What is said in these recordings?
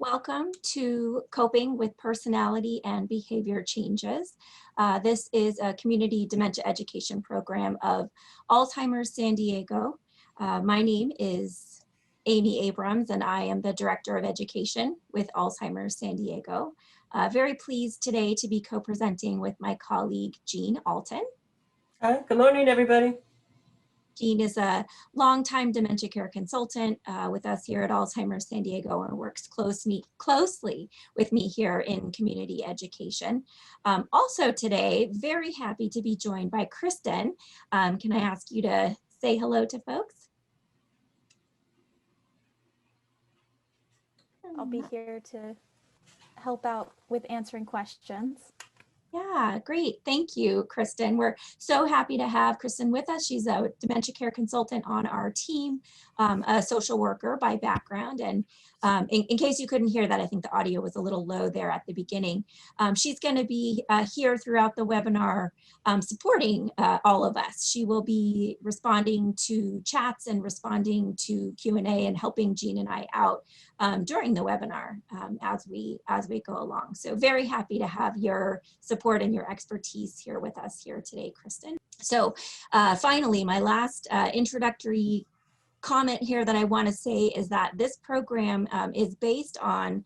Welcome to Coping with Personality and Behavior Changes. This is a community dementia education program of Alzheimer's San Diego. My name is Amy Abrams, and I am the Director of Education with Alzheimer's San Diego. Very pleased today to be co-presenting with my colleague, Jean Alton. Hi, good morning, everybody. Jean is a longtime dementia care consultant with us here at Alzheimer's San Diego and works closely with me here in community education. Also today, very happy to be joined by Kristen. Can I ask you to say hello to folks? I'll be here to help out with answering questions. Yeah, great. Thank you, Kristen. We're so happy to have Kristen with us. She's a dementia care consultant on our team, a social worker by background. And in case you couldn't hear that, I think the audio was a little low there at the beginning. She's going to be here throughout the webinar supporting all of us. She will be responding to chats and responding to Q&A and helping Jean and I out during the webinar as we go along. So very happy to have your support and your expertise here with us here today, Kristen. So finally, my last introductory comment here that I want to say is that this program is based on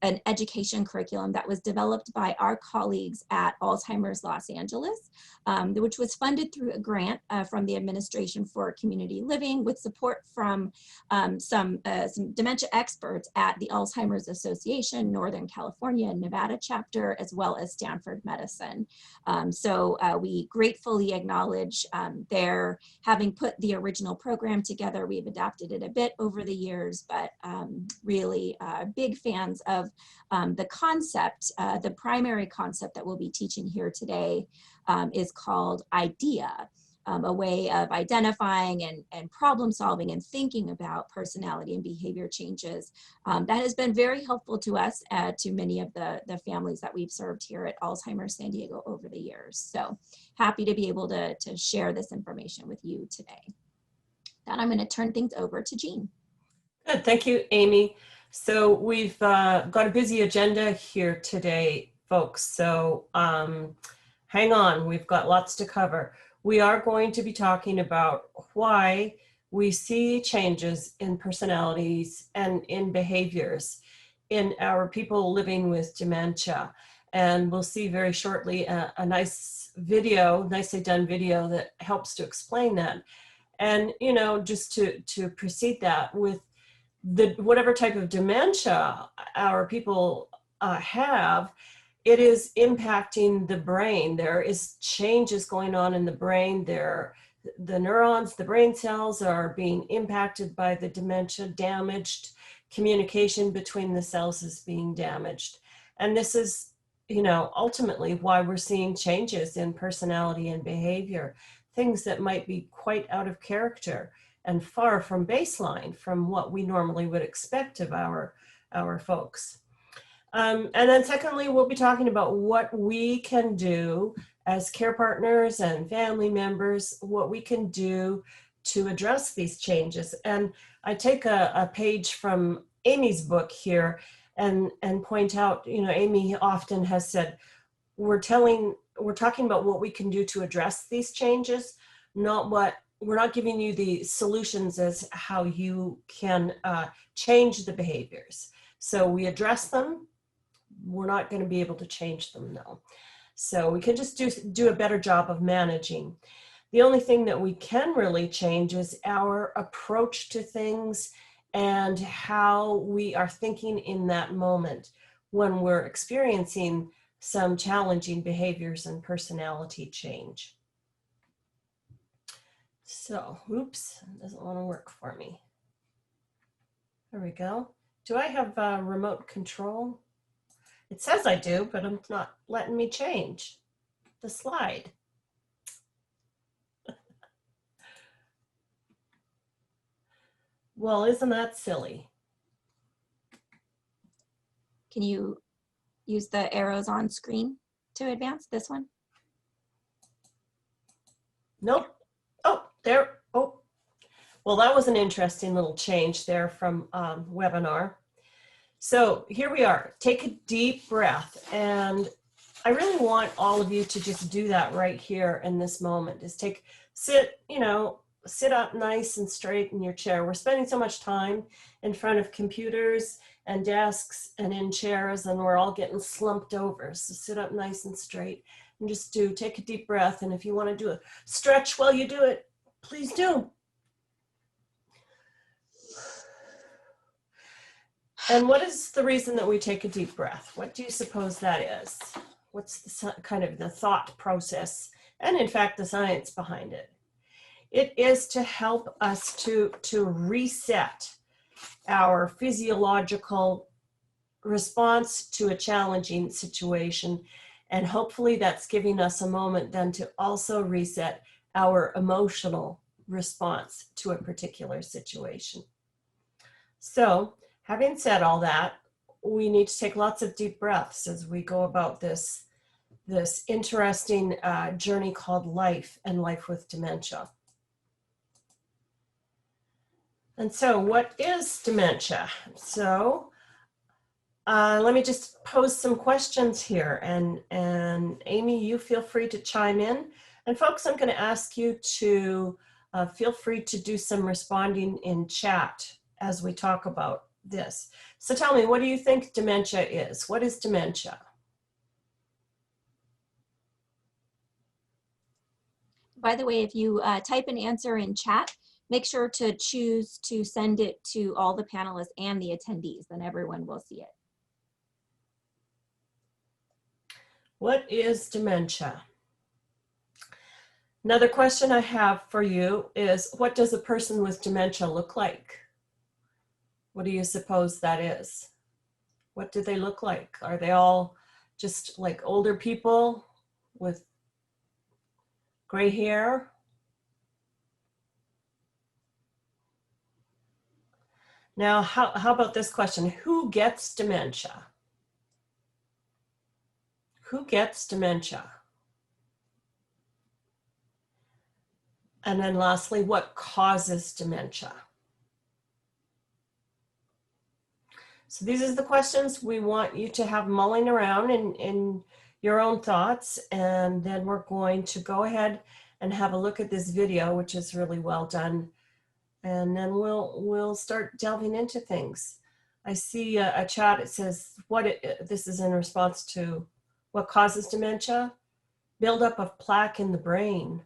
an education curriculum that was developed by our colleagues at Alzheimer's Los Angeles, which was funded through a grant from the Administration for Community Living with support from some dementia experts at the Alzheimer's Association, Northern California and Nevada chapter, as well as Stanford Medicine. So we gratefully acknowledge their having put the original program together. We've adapted it a bit over the years, but really big fans of the concept. The primary concept that we'll be teaching here today is called IDEA, a way of identifying and problem solving and thinking about personality and behavior changes. That has been very helpful to us, to many of the families that we've served here at Alzheimer's San Diego over the years. So happy to be able to share this information with you today. Then I'm going to turn things over to Jean. Good, thank you, Amy. So we've got a busy agenda here today, folks. So hang on, we've got lots to cover. We are going to be talking about why we see changes in personalities and in behaviors in our people living with dementia. And we'll see very shortly a nice video, nicely done video that helps to explain that. And, you know, just to precede that with whatever type of dementia our people have, it is impacting the brain. There is changes going on in the brain. The neurons, the brain cells are being impacted by the dementia, damaged communication between the cells is being damaged. And this is, you know, ultimately why we're seeing changes in personality and behavior, things that might be quite out of character and far from baseline from what we normally would expect of our folks. And then secondly, we'll be talking about what we can do as care partners and family members, what we can do to address these changes. And I take a page from Amy's book here and point out, you know, Amy often has said, we're talking about what we can do to address these changes, we're not giving you the solutions as how you can change the behaviors. So we address them. We're not going to be able to change them, though. So we can just do a better job of managing. The only thing that we can really change is our approach to things and how we are thinking in that moment when we're experiencing some challenging behaviors and personality change. So, oops, it doesn't want to work for me. There we go. Do I have remote control? It says I do, but it's not letting me change the slide. Well, isn't that silly? Can you use the arrows on screen to advance this one? Nope. Oh, there. Oh, well, that was an interesting little change there from webinar. So here we are. Take a deep breath. And I really want all of you to just do that right here in this moment. Just sit up nice and straight in your chair. We're spending so much time in front of computers and desks and in chairs, and we're all getting slumped over. So sit up nice and straight and just take a deep breath. And if you want to do a stretch while you do it, please do. And what is the reason that we take a deep breath? What do you suppose that is? What's the kind of the thought process and in fact the science behind it? It is to help us to reset our physiological response to a challenging situation. And hopefully that's giving us a moment then to also reset our emotional response to a particular situation. So having said all that, we need to take lots of deep breaths as we go about this interesting journey called life and life with dementia. And so what is dementia? So let me just pose some questions here, and Amy, you feel free to chime in. And folks, I'm going to ask you to feel free to do some responding in chat as we talk about this. So tell me, what do you think dementia is? What is dementia? By the way, if you type an answer in chat, make sure to choose to send it to all the panelists and the attendees, then everyone will see it. What is dementia? Another question I have for you is, what does a person with dementia look like? What do you suppose that is? What do they look like? Are they all just like older people with gray hair? Now, how about this question? Who gets dementia? Who gets dementia? And then lastly, what causes dementia? So these are the questions we want you to have mulling around in your own thoughts, and then we're going to go ahead and have a look at this video, which is really well done, and then we'll start delving into things. I see a chat. It says this is in response to what causes dementia: buildup of plaque in the brain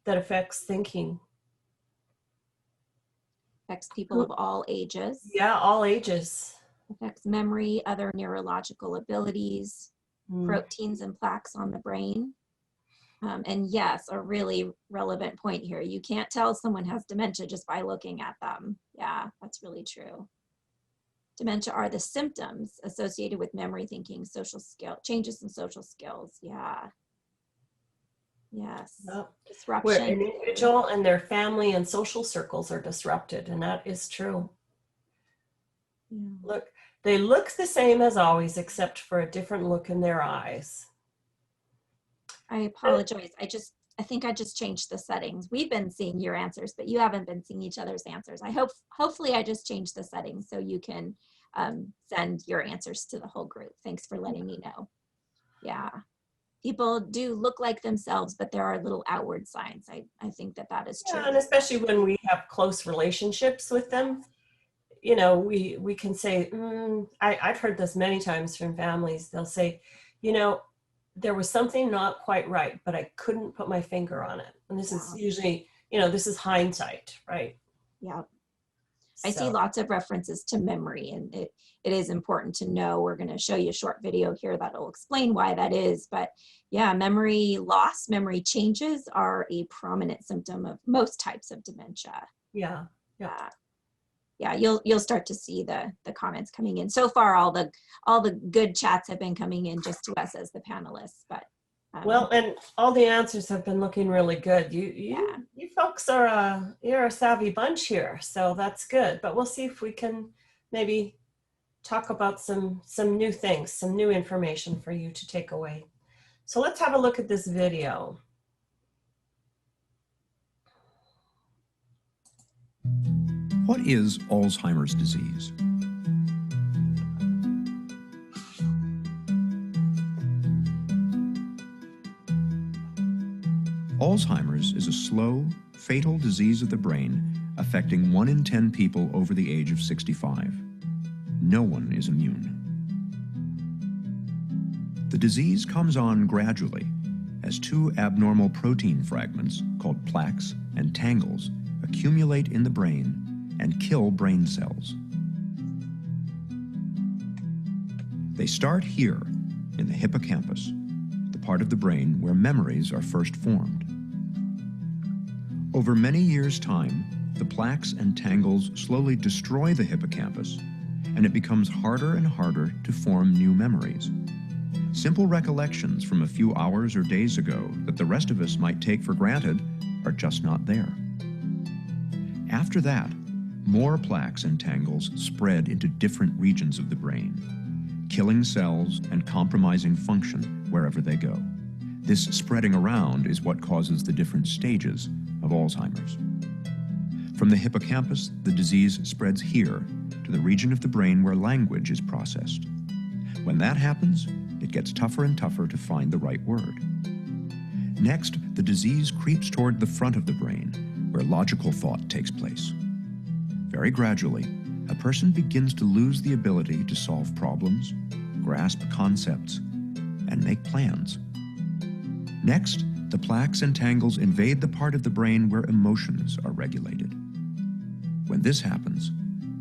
that affects thinking. Affects people of all ages. Yeah, all ages. Affects memory, other neurological abilities, proteins and plaques on the brain. And yes, a really relevant point here. You can't tell someone has dementia just by looking at them. Yeah, that's really true. Dementia are the symptoms associated with memory, thinking, social skill, changes in social skills. Yeah. Yes. Yep. Disruption. Where an individual and their family and social circles are disrupted, and that is true. Yeah. Look, they look the same as always, except for a different look in their eyes. I apologize. I think I just changed the settings. We've been seeing your answers, but you haven't been seeing each other's answers. Hopefully I just changed the settings so you can send your answers to the whole group. Thanks for letting me know. Yeah. People do look like themselves, but there are little outward signs. I think that is true. Yeah, and especially when we have close relationships with them, you know, we can say, I've heard this many times from families. They'll say, you know, there was something not quite right, but I couldn't put my finger on it. And this is usually, you know, this is hindsight, right? Yeah. I see lots of references to memory, and it is important to know. We're going to show you a short video here that'll explain why that is. But yeah, memory loss, memory changes are a prominent symptom of most types of dementia. Yeah. Yeah. Yeah, you'll start to see the comments coming in. So far, all the good chats have been coming in just to us as the panelists. But well, and all the answers have been looking really good. You folks are you're a savvy bunch here, so that's good. But we'll see if we can maybe talk about some new things, some new information for you to take away. So let's have a look at this video. What is Alzheimer's disease? Alzheimer's is a slow, fatal disease of the brain affecting 1 in 10 people over the age of 65. No one is immune. The disease comes on gradually as 2 abnormal protein fragments called plaques and tangles accumulate in the brain and kill brain cells. They start here in the hippocampus, the part of the brain where memories are first formed. Over many years' time, the plaques and tangles slowly destroy the hippocampus, and it becomes harder and harder to form new memories. Simple recollections from a few hours or days ago that the rest of us might take for granted are just not there. After that, more plaques and tangles spread into different regions of the brain, killing cells and compromising function wherever they go. This spreading around is what causes the different stages of Alzheimer's. From the hippocampus, the disease spreads here to the region of the brain where language is processed. When that happens, it gets tougher and tougher to find the right word. Next, the disease creeps toward the front of the brain, where logical thought takes place. Very gradually, a person begins to lose the ability to solve problems, grasp concepts, and make plans. Next, the plaques and tangles invade the part of the brain where emotions are regulated. When this happens,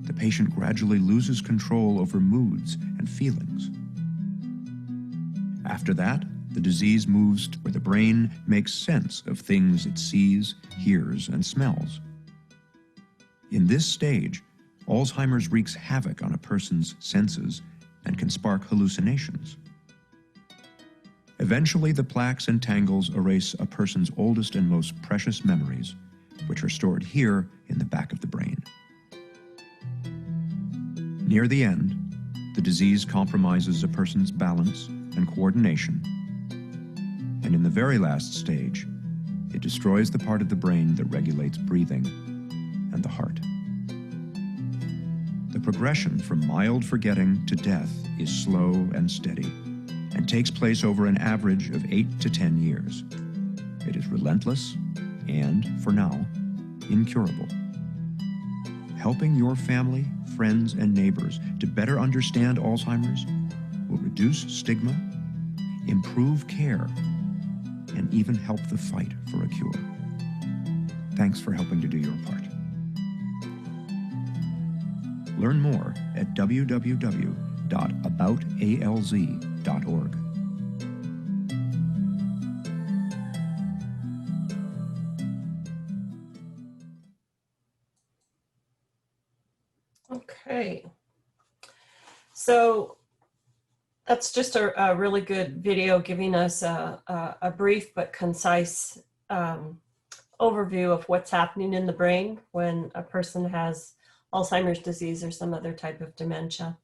the patient gradually loses control over moods and feelings. After that, the disease moves to where the brain makes sense of things it sees, hears, and smells. In this stage, Alzheimer's wreaks havoc on a person's senses and can spark hallucinations. Eventually, the plaques and tangles erase a person's oldest and most precious memories, which are stored here in the back of the brain. Near the end, the disease compromises a person's balance and coordination. And in the very last stage, it destroys the part of the brain that regulates breathing and the heart. The progression from mild forgetting to death is slow and steady and takes place over an average of 8 to 10 years. It is relentless and, for now, incurable. Helping your family, friends, and neighbors to better understand Alzheimer's will reduce stigma, improve care, and even help the fight for a cure. Thanks for helping to do your part. Learn more at www.aboutalz.org. Okay. So that's just a really good video giving us a brief but concise overview of what's happening in the brain when a person has Alzheimer's disease or some other type of dementia.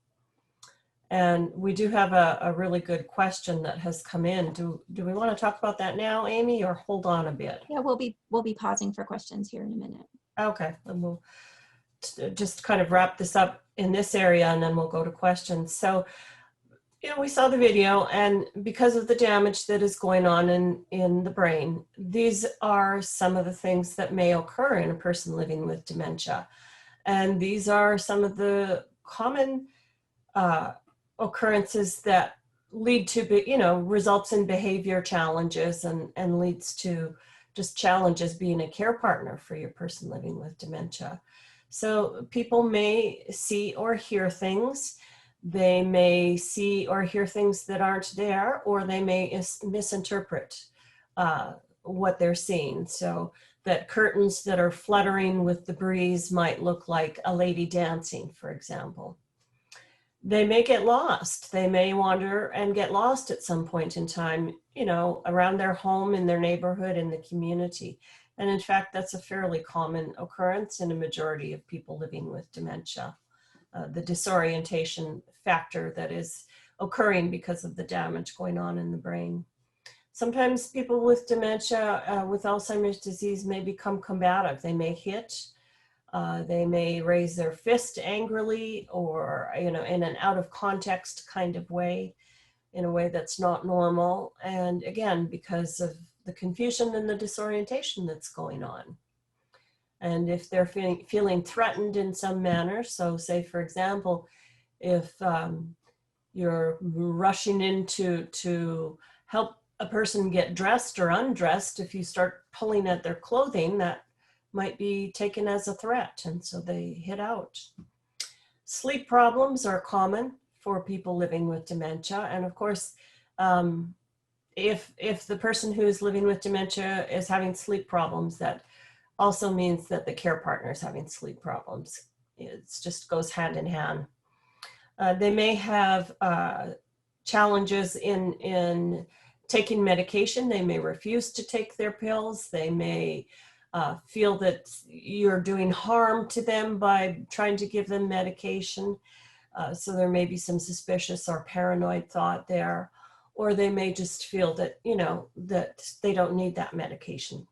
And we do have a really good question that has come in. Do we want to talk about that now, Amy, or hold on a bit? Yeah, we'll be pausing for questions here in a minute. Okay, then we'll just kind of wrap this up in this area and then we'll go to questions. So, we saw the video, and because of the damage that is going on in the brain, these are some of the things that may occur in a person living with dementia. And these are some of the common occurrences that lead to, results in behavior challenges and leads to just challenges being a care partner for your person living with dementia. So people may see or hear things. They may see or hear things that aren't there, or they may misinterpret what they're seeing. So that curtains that are fluttering with the breeze might look like a lady dancing, for example. They may get lost. They may wander and get lost at some point in time, around their home, in their neighborhood, in the community. And in fact, that's a fairly common occurrence in a majority of people living with dementia. The disorientation factor that is occurring because of the damage going on in the brain. Sometimes people with dementia, with Alzheimer's disease, may become combative. They may hit, they may raise their fist angrily, or in an out of context kind of way, in a way that's not normal. And again, because of the confusion and the disorientation that's going on. And if they're feeling threatened in some manner, so say, for example, if you're rushing in to help a person get dressed or undressed, if you start pulling at their clothing, that might be taken as a threat, and so they hit out. Sleep problems are common for people living with dementia, and of course, if the person who is living with dementia is having sleep problems, that also means that the care partner is having sleep problems. It just goes hand in hand. They may have challenges in taking medication. They may refuse to take their pills. They may feel that you're doing harm to them by trying to give them medication. So there may be some suspicious or paranoid thought there, or they may just feel that, you know, that they don't need that medication.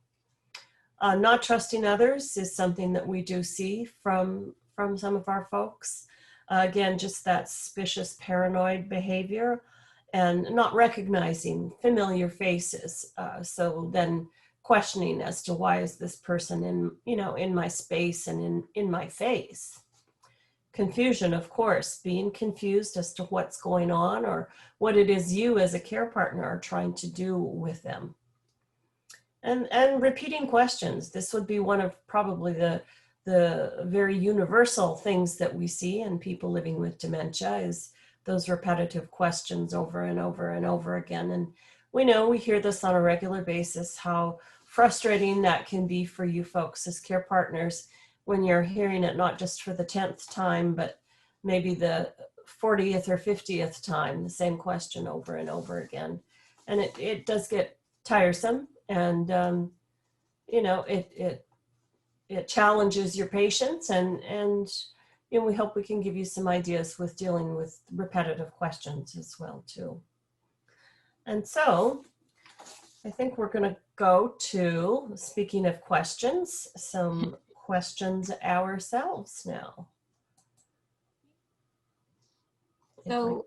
Not trusting others is something that we do see from some of our folks. Again, just that suspicious, paranoid behavior, and not recognizing familiar faces. So then questioning as to why is this person in my space and in my face. Confusion, of course, being confused as to what's going on or what it is you as a care partner are trying to do with them. And repeating questions. This would be one of probably the very universal things that we see in people living with dementia, is those repetitive questions over and over and over again. And we know, we hear this on a regular basis, how frustrating that can be for you folks as care partners when you're hearing it not just for the 10th time, but maybe the 40th or 50th time, the same question over and over again. And it does get tiresome, and you know, it challenges your patience, and you know, we hope we can give you some ideas with dealing with repetitive questions as well too. And so I think we're going to go to, speaking of questions, some questions ourselves now. So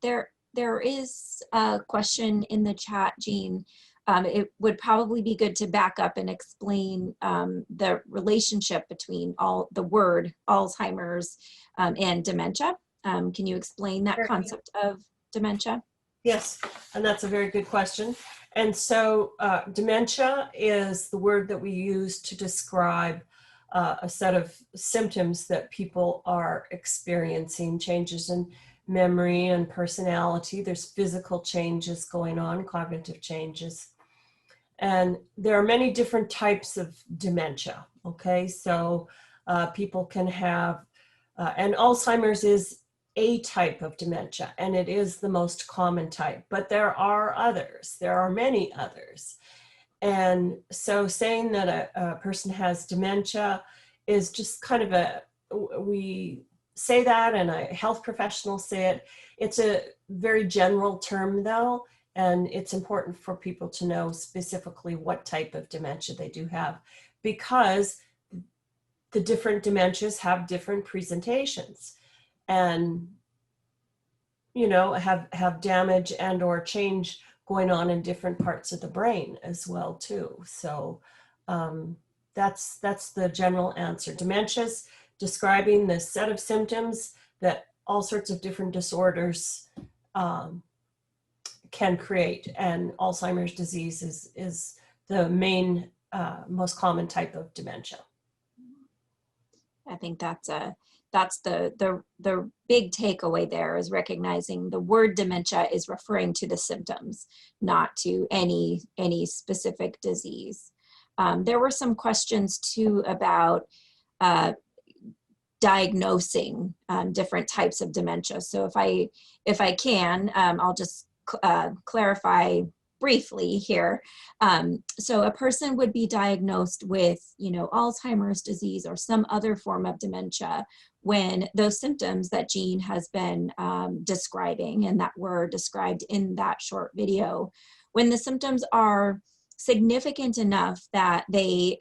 there is a question in the chat, Jean. It would probably be good to back up and explain the relationship between the word Alzheimer's and dementia. Can you explain that concept of dementia? Yes, and that's a very good question. And so dementia is the word that we use to describe a set of symptoms that people are experiencing, changes in memory and personality. There's physical changes going on, cognitive changes. And there are many different types of dementia, okay? So people can have, and Alzheimer's is a type of dementia, and it is the most common type, but there are others. There are many others. And so saying that a person has dementia is just kind of we say that, and health professionals say it. It's a very general term though, and it's important for people to know specifically what type of dementia they do have, because the different dementias have different presentations, and you know, have damage and or change going on in different parts of the brain as well too. So that's the general answer. Dementia's describing the set of symptoms that all sorts of different disorders can create, and Alzheimer's disease is the main most common type of dementia. I think that's the big takeaway there, is recognizing the word dementia is referring to the symptoms, not to any specific disease. There were some questions too about diagnosing different types of dementia. So if I can, I'll just clarify briefly here. So a person would be diagnosed with, you know, Alzheimer's disease or some other form of dementia when those symptoms that Jean has been describing and that were described in that short video, when the symptoms are significant enough that they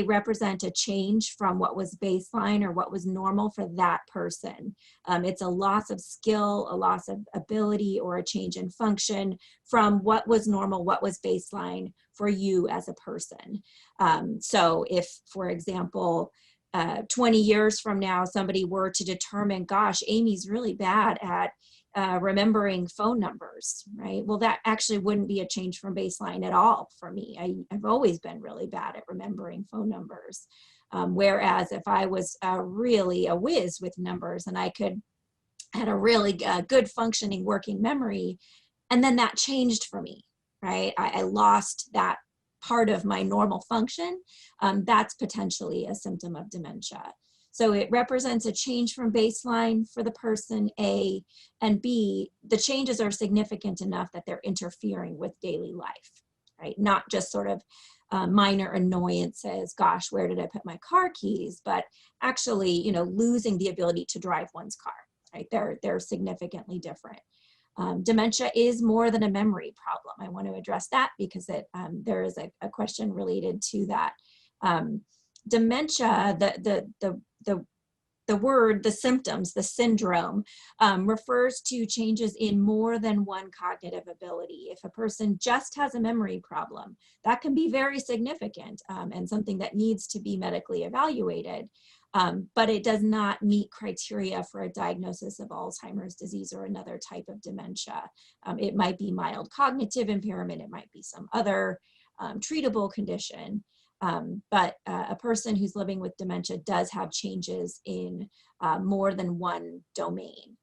represent a change from what was baseline or what was normal for that person. It's a loss of skill, a loss of ability, or a change in function from what was normal, what was baseline for you as a person. So if, for example, 20 years from now, somebody were to determine, gosh, Amy's really bad at remembering phone numbers, right? Well, that actually wouldn't be a change from baseline at all for me. I've always been really bad at remembering phone numbers. Whereas if I was really a whiz with numbers and I had a really good functioning working memory, and then that changed for me, right? I lost that part of my normal function. That's potentially a symptom of dementia. So it represents a change from baseline for the person, A, and B, the changes are significant enough that they're interfering with daily life, right? Not just sort of minor annoyances, gosh, where did I put my car keys? But actually, you know, losing the ability to drive one's car, right? They're significantly different. Dementia is more than a memory problem. I want to address that because there is a question related to that. Dementia, the word, the symptoms, the syndrome, refers to changes in more than one cognitive ability. If a person just has a memory problem, that can be very significant and something that needs to be medically evaluated. But it does not meet criteria for a diagnosis of Alzheimer's disease or another type of dementia. It might be mild cognitive impairment, it might be some other treatable condition. But a person who's living with dementia does have changes in more than one domain.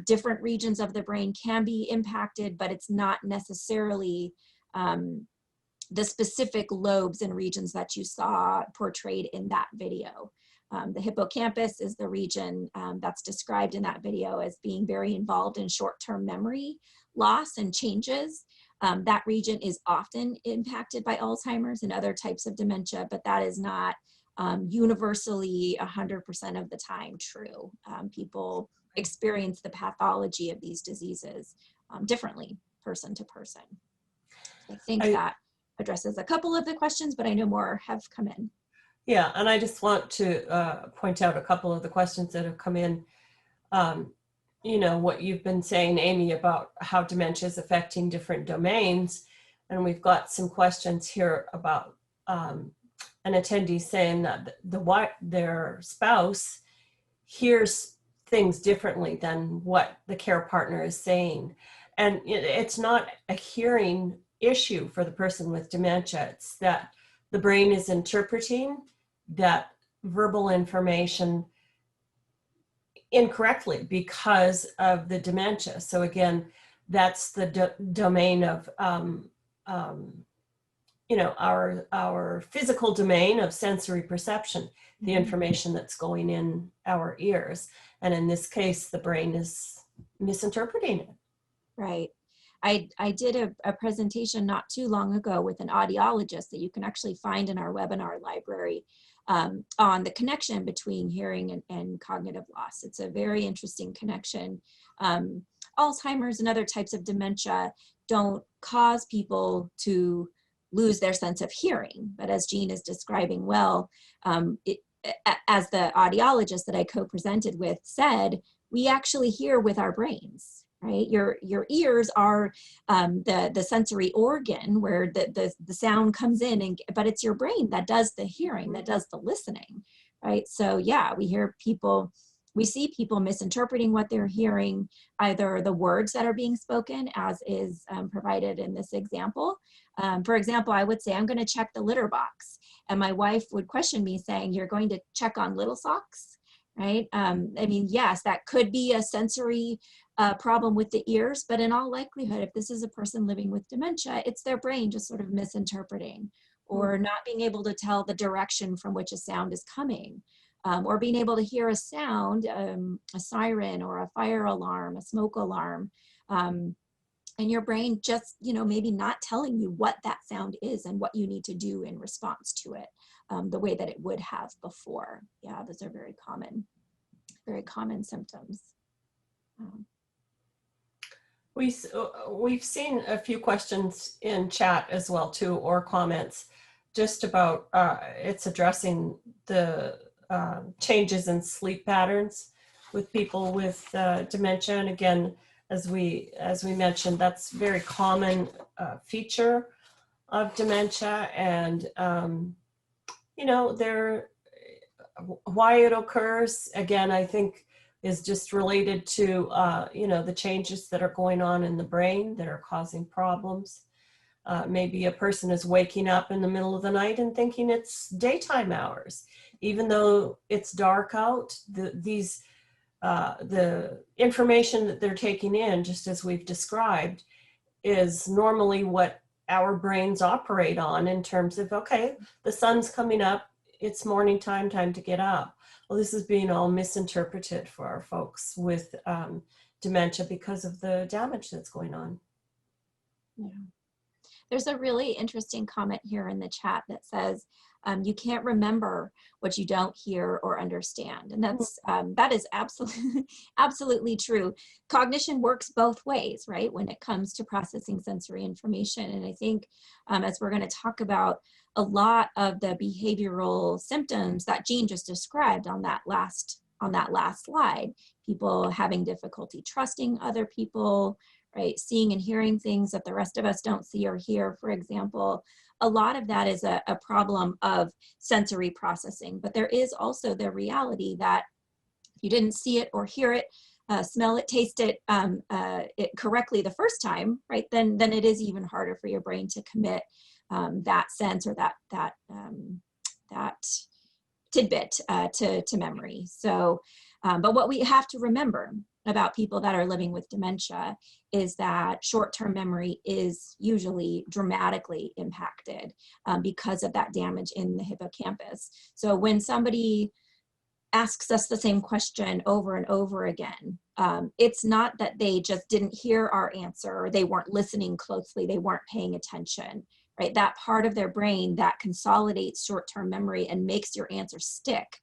Different regions of the brain can be impacted, but it's not necessarily the specific lobes and regions that you saw portrayed in that video. The hippocampus is the region that's described in that video as being very involved in short-term memory loss and changes. That region is often impacted by Alzheimer's and other types of dementia, but that is not universally 100% of the time true. People experience the pathology of these diseases differently, person to person. So I think that addresses a couple of the questions, but I know more have come in. Yeah, and I just want to point out a couple of the questions that have come in. You know, what you've been saying, Amy, about how dementia is affecting different domains. And we've got some questions here about an attendee saying that their spouse hears things differently than what the care partner is saying. And it's not a hearing issue for the person with dementia. It's that the brain is interpreting that verbal information incorrectly because of the dementia. So again, that's the domain of, you know, our physical domain of sensory perception, the information that's going in our ears. And in this case, the brain is misinterpreting it. Right. I did a presentation not too long ago with an audiologist that you can actually find in our webinar library on the connection between hearing and cognitive loss. It's a very interesting connection. Alzheimer's and other types of dementia don't cause people to lose their sense of hearing, but as Jean is describing well, as the audiologist that I co-presented with said, we actually hear with our brains. Right, your ears are the sensory organ where the sound comes in, but it's your brain that does the hearing, that does the listening, right? So yeah, we see people misinterpreting what they're hearing, either the words that are being spoken, as is provided in this example. For example, I would say, I'm going to check the litter box, and my wife would question me saying, "You're going to check on little socks?" Right? I mean, yes, that could be a sensory problem with the ears, but in all likelihood, if this is a person living with dementia, it's their brain just sort of misinterpreting or not being able to tell the direction from which a sound is coming, or being able to hear a sound, a siren or a fire alarm, a smoke alarm, and your brain just, you know, maybe not telling you what that sound is and what you need to do in response to it, the way that it would have before. Yeah, those are very common symptoms. We've seen a few questions in chat as well too, or comments, just about it's addressing the changes in sleep patterns with people with dementia. And again, as we mentioned, that's a very common feature of dementia. And you know, why it occurs, again, I think is just related to, you know, the changes that are going on in the brain that are causing problems. Maybe a person is waking up in the middle of the night and thinking it's daytime hours, even though it's dark out. The information that they're taking in, just as we've described, is normally what our brains operate on in terms of, okay, the sun's coming up, it's morning time, time to get up. Well, this is being all misinterpreted for our folks with dementia because of the damage that's going on. Yeah. There's a really interesting comment here in the chat that says, you can't remember what you don't hear or understand. And that's, that is absolutely true. Cognition works both ways, right? When it comes to processing sensory information. And I think as we're going to talk about a lot of the behavioral symptoms that Jean just described on that last slide, people having difficulty trusting other people, right? Seeing and hearing things that the rest of us don't see or hear, for example. A lot of that is a problem of sensory processing, but there is also the reality that if you didn't see it or hear it, smell it, taste it, correctly the first time, right? Then it is even harder for your brain to commit that sense or that tidbit to memory. So, but what we have to remember about people that are living with dementia is that short-term memory is usually dramatically impacted because of that damage in the hippocampus. So when somebody asks us the same question over and over again, it's not that they just didn't hear our answer or they weren't listening closely, they weren't paying attention, right? That part of their brain that consolidates short-term memory and makes your answer stick,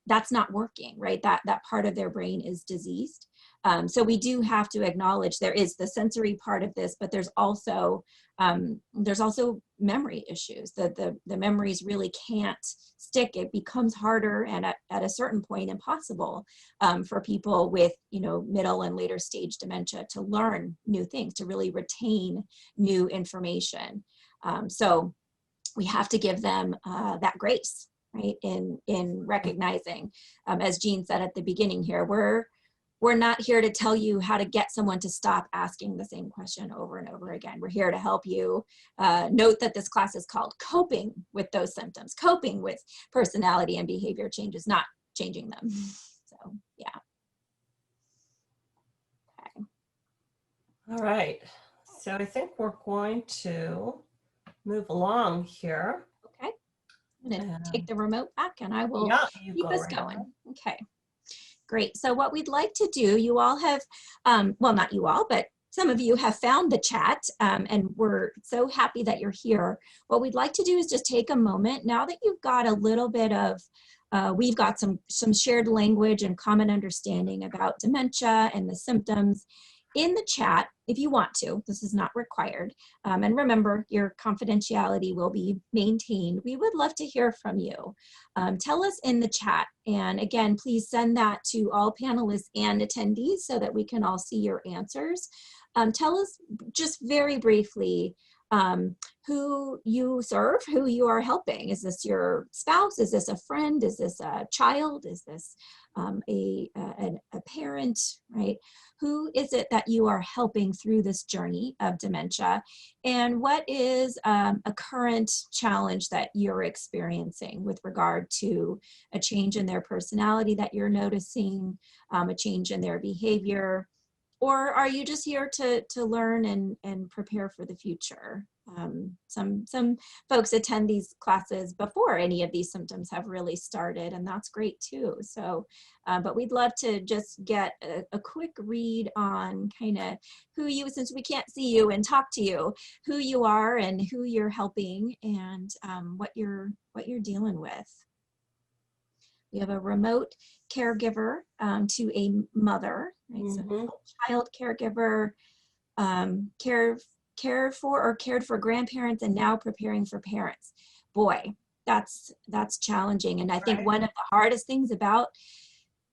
that's not working, right? That part of their brain is diseased. So we do have to acknowledge there is the sensory part of this, but there's also memory issues. The memories really can't stick. It becomes harder and at a certain point impossible for people with, you know, middle and later stage dementia to learn new things, to really retain new information. So we have to give them that grace, right? In recognizing, as Jean said at the beginning here, we're not here to tell you how to get someone to stop asking the same question over and over again. We're here to help you. Note that this class is called Coping with Those Symptoms, coping with personality and behavior changes, not changing them. So, yeah. Okay. All right. So I think we're going to move along here. Okay. I'm going to take the remote back and I will keep us going. Okay. Great. So what we'd like to do, you all have, well, not you all, but some of you have found the chat and we're so happy that you're here. What we'd like to do is just take a moment now that you've got a little bit of, we've got some shared language and common understanding about dementia and the symptoms. In the chat, if you want to, this is not required. And remember, your confidentiality will be maintained. We would love to hear from you. Tell us in the chat. And again, please send that to all panelists and attendees so that we can all see your answers. Tell us just very briefly who you serve, who you are helping. Is this your spouse? Is this a friend? Is this a child? Is this a parent, right? Who is it that you are helping through this journey of dementia? And what is a current challenge that you're experiencing with regard to a change in their personality that you're noticing, a change in their behavior? Or are you just here to learn and prepare for the future? Some folks attend these classes before any of these symptoms have really started, and that's great too. So, but we'd love to just get a quick read on kind of who you, since we can't see you and talk to you, who you are and who you're helping and what you're dealing with. We have a remote caregiver to a mother, right? So child caregiver, cared for grandparents and now preparing for parents. Boy, that's challenging. And I think Right. one of the hardest things about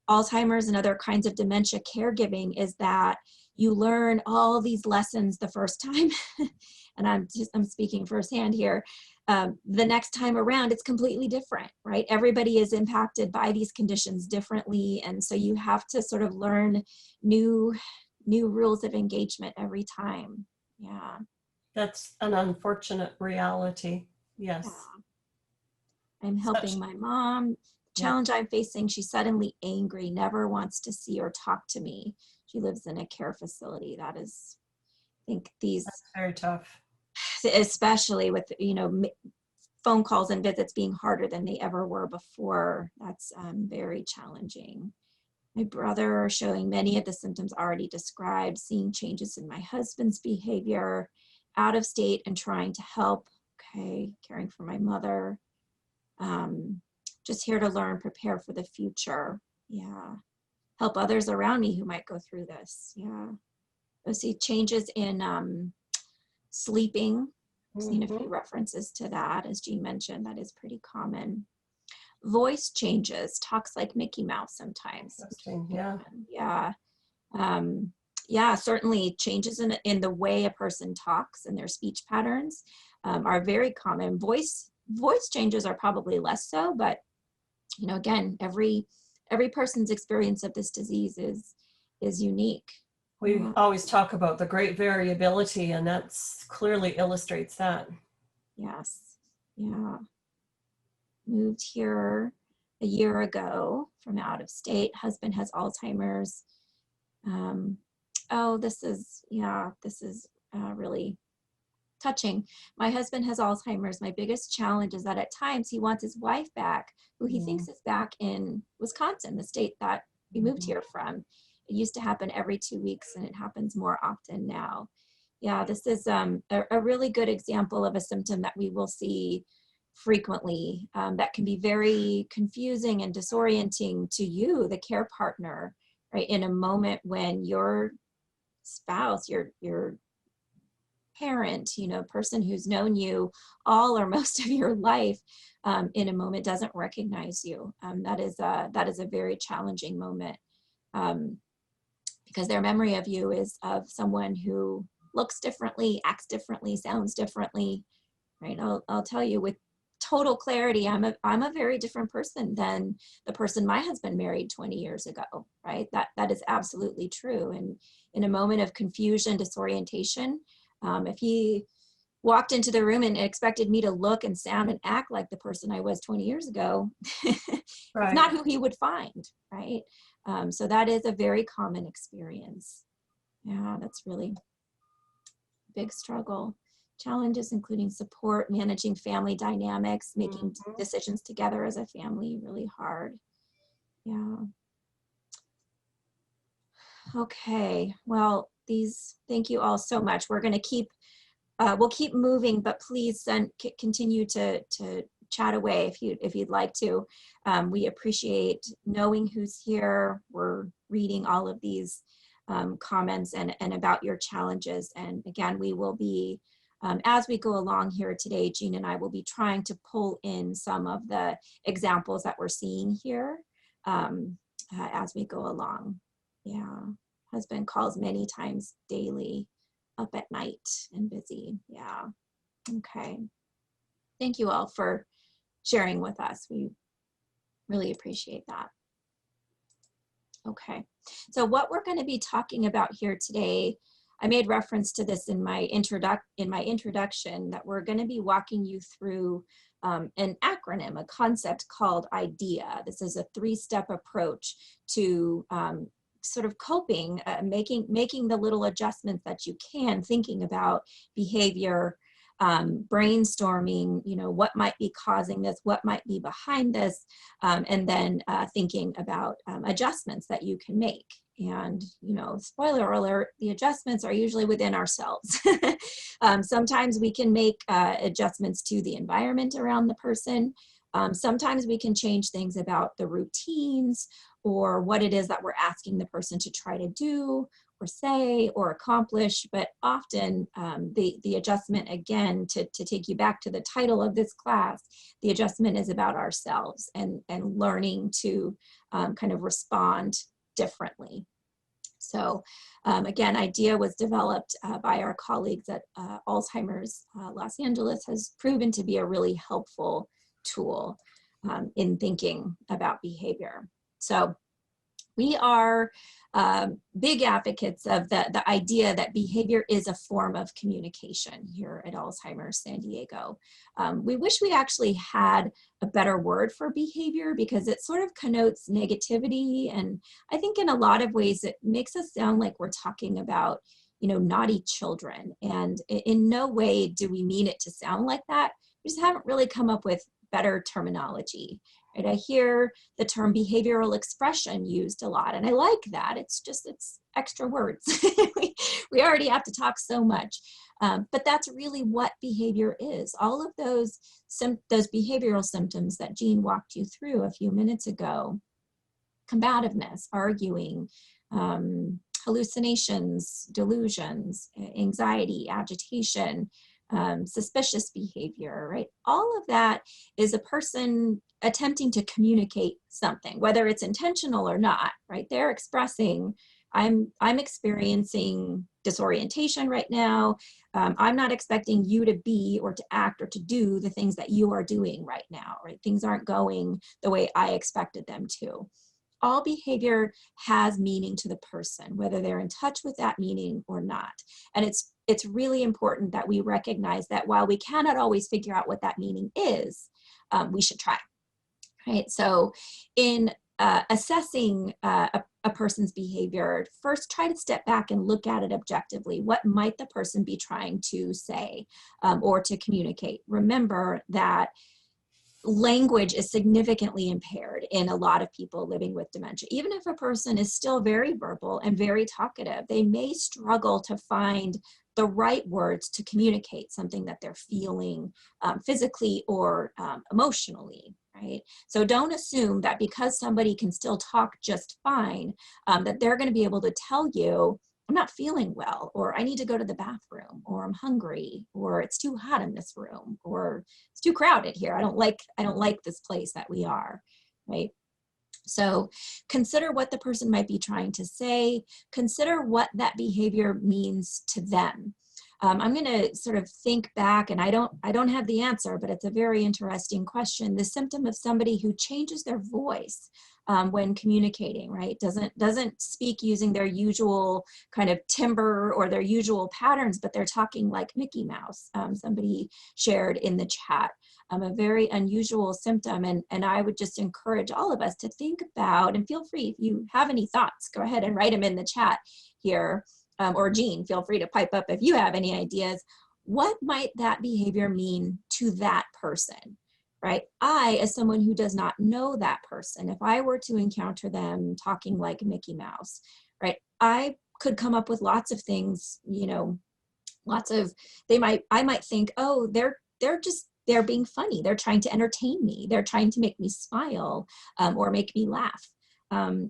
Alzheimer's and other kinds of dementia caregiving is that you learn all these lessons the first time. And I'm speaking firsthand here. The next time around, it's completely different, right? Everybody is impacted by these conditions differently. And so you have to sort of learn new rules of engagement every time. Yeah. That's an unfortunate reality. Yes. Yeah. I'm helping my mom. Challenge I'm facing, she's suddenly angry, never wants to see or talk to me. She lives in a care facility. That is, I think That's very tough. Especially with, phone calls and visits being harder than they ever were before. That's very challenging. My brother showing many of the symptoms already described, seeing changes in my husband's behavior, out of state and trying to help. Okay, caring for my mother. Just here to learn, prepare for the future. Yeah. Help others around me who might go through this. Yeah. I see changes in sleeping. I've seen a few references to that. As Jean mentioned, that is pretty common. Voice changes, talks like Mickey Mouse sometimes. Yeah. Yeah. Yeah, certainly changes in the way a person talks and their speech patterns are very common. Voice changes are probably less so, but again, every person's experience of this disease is unique. We always talk about the great variability, and that's clearly illustrates that. Yes. Yeah. Moved here a year ago from out of state. Husband has Alzheimer's. This is really touching. My husband has Alzheimer's. My biggest challenge is that at times he wants his wife back, who he thinks is back in Wisconsin, the state that we moved here from. It used to happen every 2 weeks, and it happens more often now. Yeah, this is a really good example of a symptom that we will see frequently that can be very confusing and disorienting to you, the care partner, right? In a moment when your spouse, your parent, person who's known you all or most of your life, in a moment doesn't recognize you. That is a very challenging moment because their memory of you is of someone who looks differently, acts differently, sounds differently, right? I'll tell you with total clarity, I'm a very different person than the person my husband married 20 years ago, right? That is absolutely true. And in a moment of confusion, disorientation, if he walked into the room and expected me to look and sound and act like the person I was 20 years ago, Right. It's not who he would find, right? So that is a very common experience. Yeah, that's really a big struggle. Challenges including support, managing family dynamics, making decisions together as a family, really hard. Yeah. Okay, well, thank you all so much. We're gonna we'll keep moving, but please continue to chat away if you'd like to. We appreciate knowing who's here. We're reading all of these comments and about your challenges. And again, we will be, as we go along here today, Jean and I will be trying to pull in some of the examples that we're seeing here as we go along. Yeah, husband calls many times daily, up at night and busy. Yeah, okay. Thank you all for sharing with us. We really appreciate that. Okay, so what we're going to be talking about here today, I made reference to this in my introduction, that we're going to be walking you through an acronym, a concept called IDEA. This is a 3-step approach to sort of coping, making the little adjustments that you can, thinking about behavior, brainstorming, what might be causing this, what might be behind this, and then thinking about adjustments that you can make. And, spoiler alert, the adjustments are usually within ourselves. Sometimes we can make adjustments to the environment around the person, Sometimes we can change things about the routines or what it is that we're asking the person to try to do or say or accomplish, but often the adjustment, again, to take you back to the title of this class, the adjustment is about ourselves and learning to kind of respond differently. So again, IDEA was developed by our colleagues at Alzheimer's Los Angeles, has proven to be a really helpful tool in thinking about behavior. So we are big advocates of the idea that behavior is a form of communication here at Alzheimer's San Diego. We wish we actually had a better word for behavior because it sort of connotes negativity. And I think in a lot of ways it makes us sound like we're talking about, naughty children. And in no way do we mean it to sound like that. We just haven't really come up with better terminology. Right? I hear the term behavioral expression used a lot, and I like that. It's extra words. we already have to talk so much, but that's really what behavior is. All of those behavioral symptoms that Jean walked you through a few minutes ago: combativeness, arguing, hallucinations, delusions, anxiety, agitation, suspicious behavior, right? All of that is a person attempting to communicate something, whether it's intentional or not, right? They're expressing, I'm experiencing disorientation right now. I'm not expecting you to be or to act or to do the things that you are doing right now, right? Things aren't going the way I expected them to. All behavior has meaning to the person, whether they're in touch with that meaning or not. And it's really important that we recognize that while we cannot always figure out what that meaning is, we should try, right? So in assessing a person's behavior, first try to step back and look at it objectively. What might the person be trying to say or to communicate? Remember that language is significantly impaired in a lot of people living with dementia. Even if a person is still very verbal and very talkative, they may struggle to find the right words to communicate something that they're feeling physically or emotionally, right? So don't assume that because somebody can still talk just fine, that they're going to be able to tell you, I'm not feeling well, or I need to go to the bathroom, or I'm hungry, or it's too hot in this room, or it's too crowded here. I don't like this place that we are, right? So consider what the person might be trying to say. Consider what that behavior means to them. I'm going to sort of think back, and I don't have the answer, but it's a very interesting question. The symptom of somebody who changes their voice when communicating, right? Doesn't speak using their usual kind of timbre or their usual patterns, but they're talking like Mickey Mouse. Somebody shared in the chat a very unusual symptom, and I would just encourage all of us to think about, and feel free if you have any thoughts, go ahead and write them in the chat here. Or Jean, feel free to pipe up if you have any ideas. What might that behavior mean to that person, right? I, as someone who does not know that person, if I were to encounter them talking like Mickey Mouse, right, I could come up with lots of things, I might think, oh, they're being funny. They're trying to entertain me. They're trying to make me smile or make me laugh.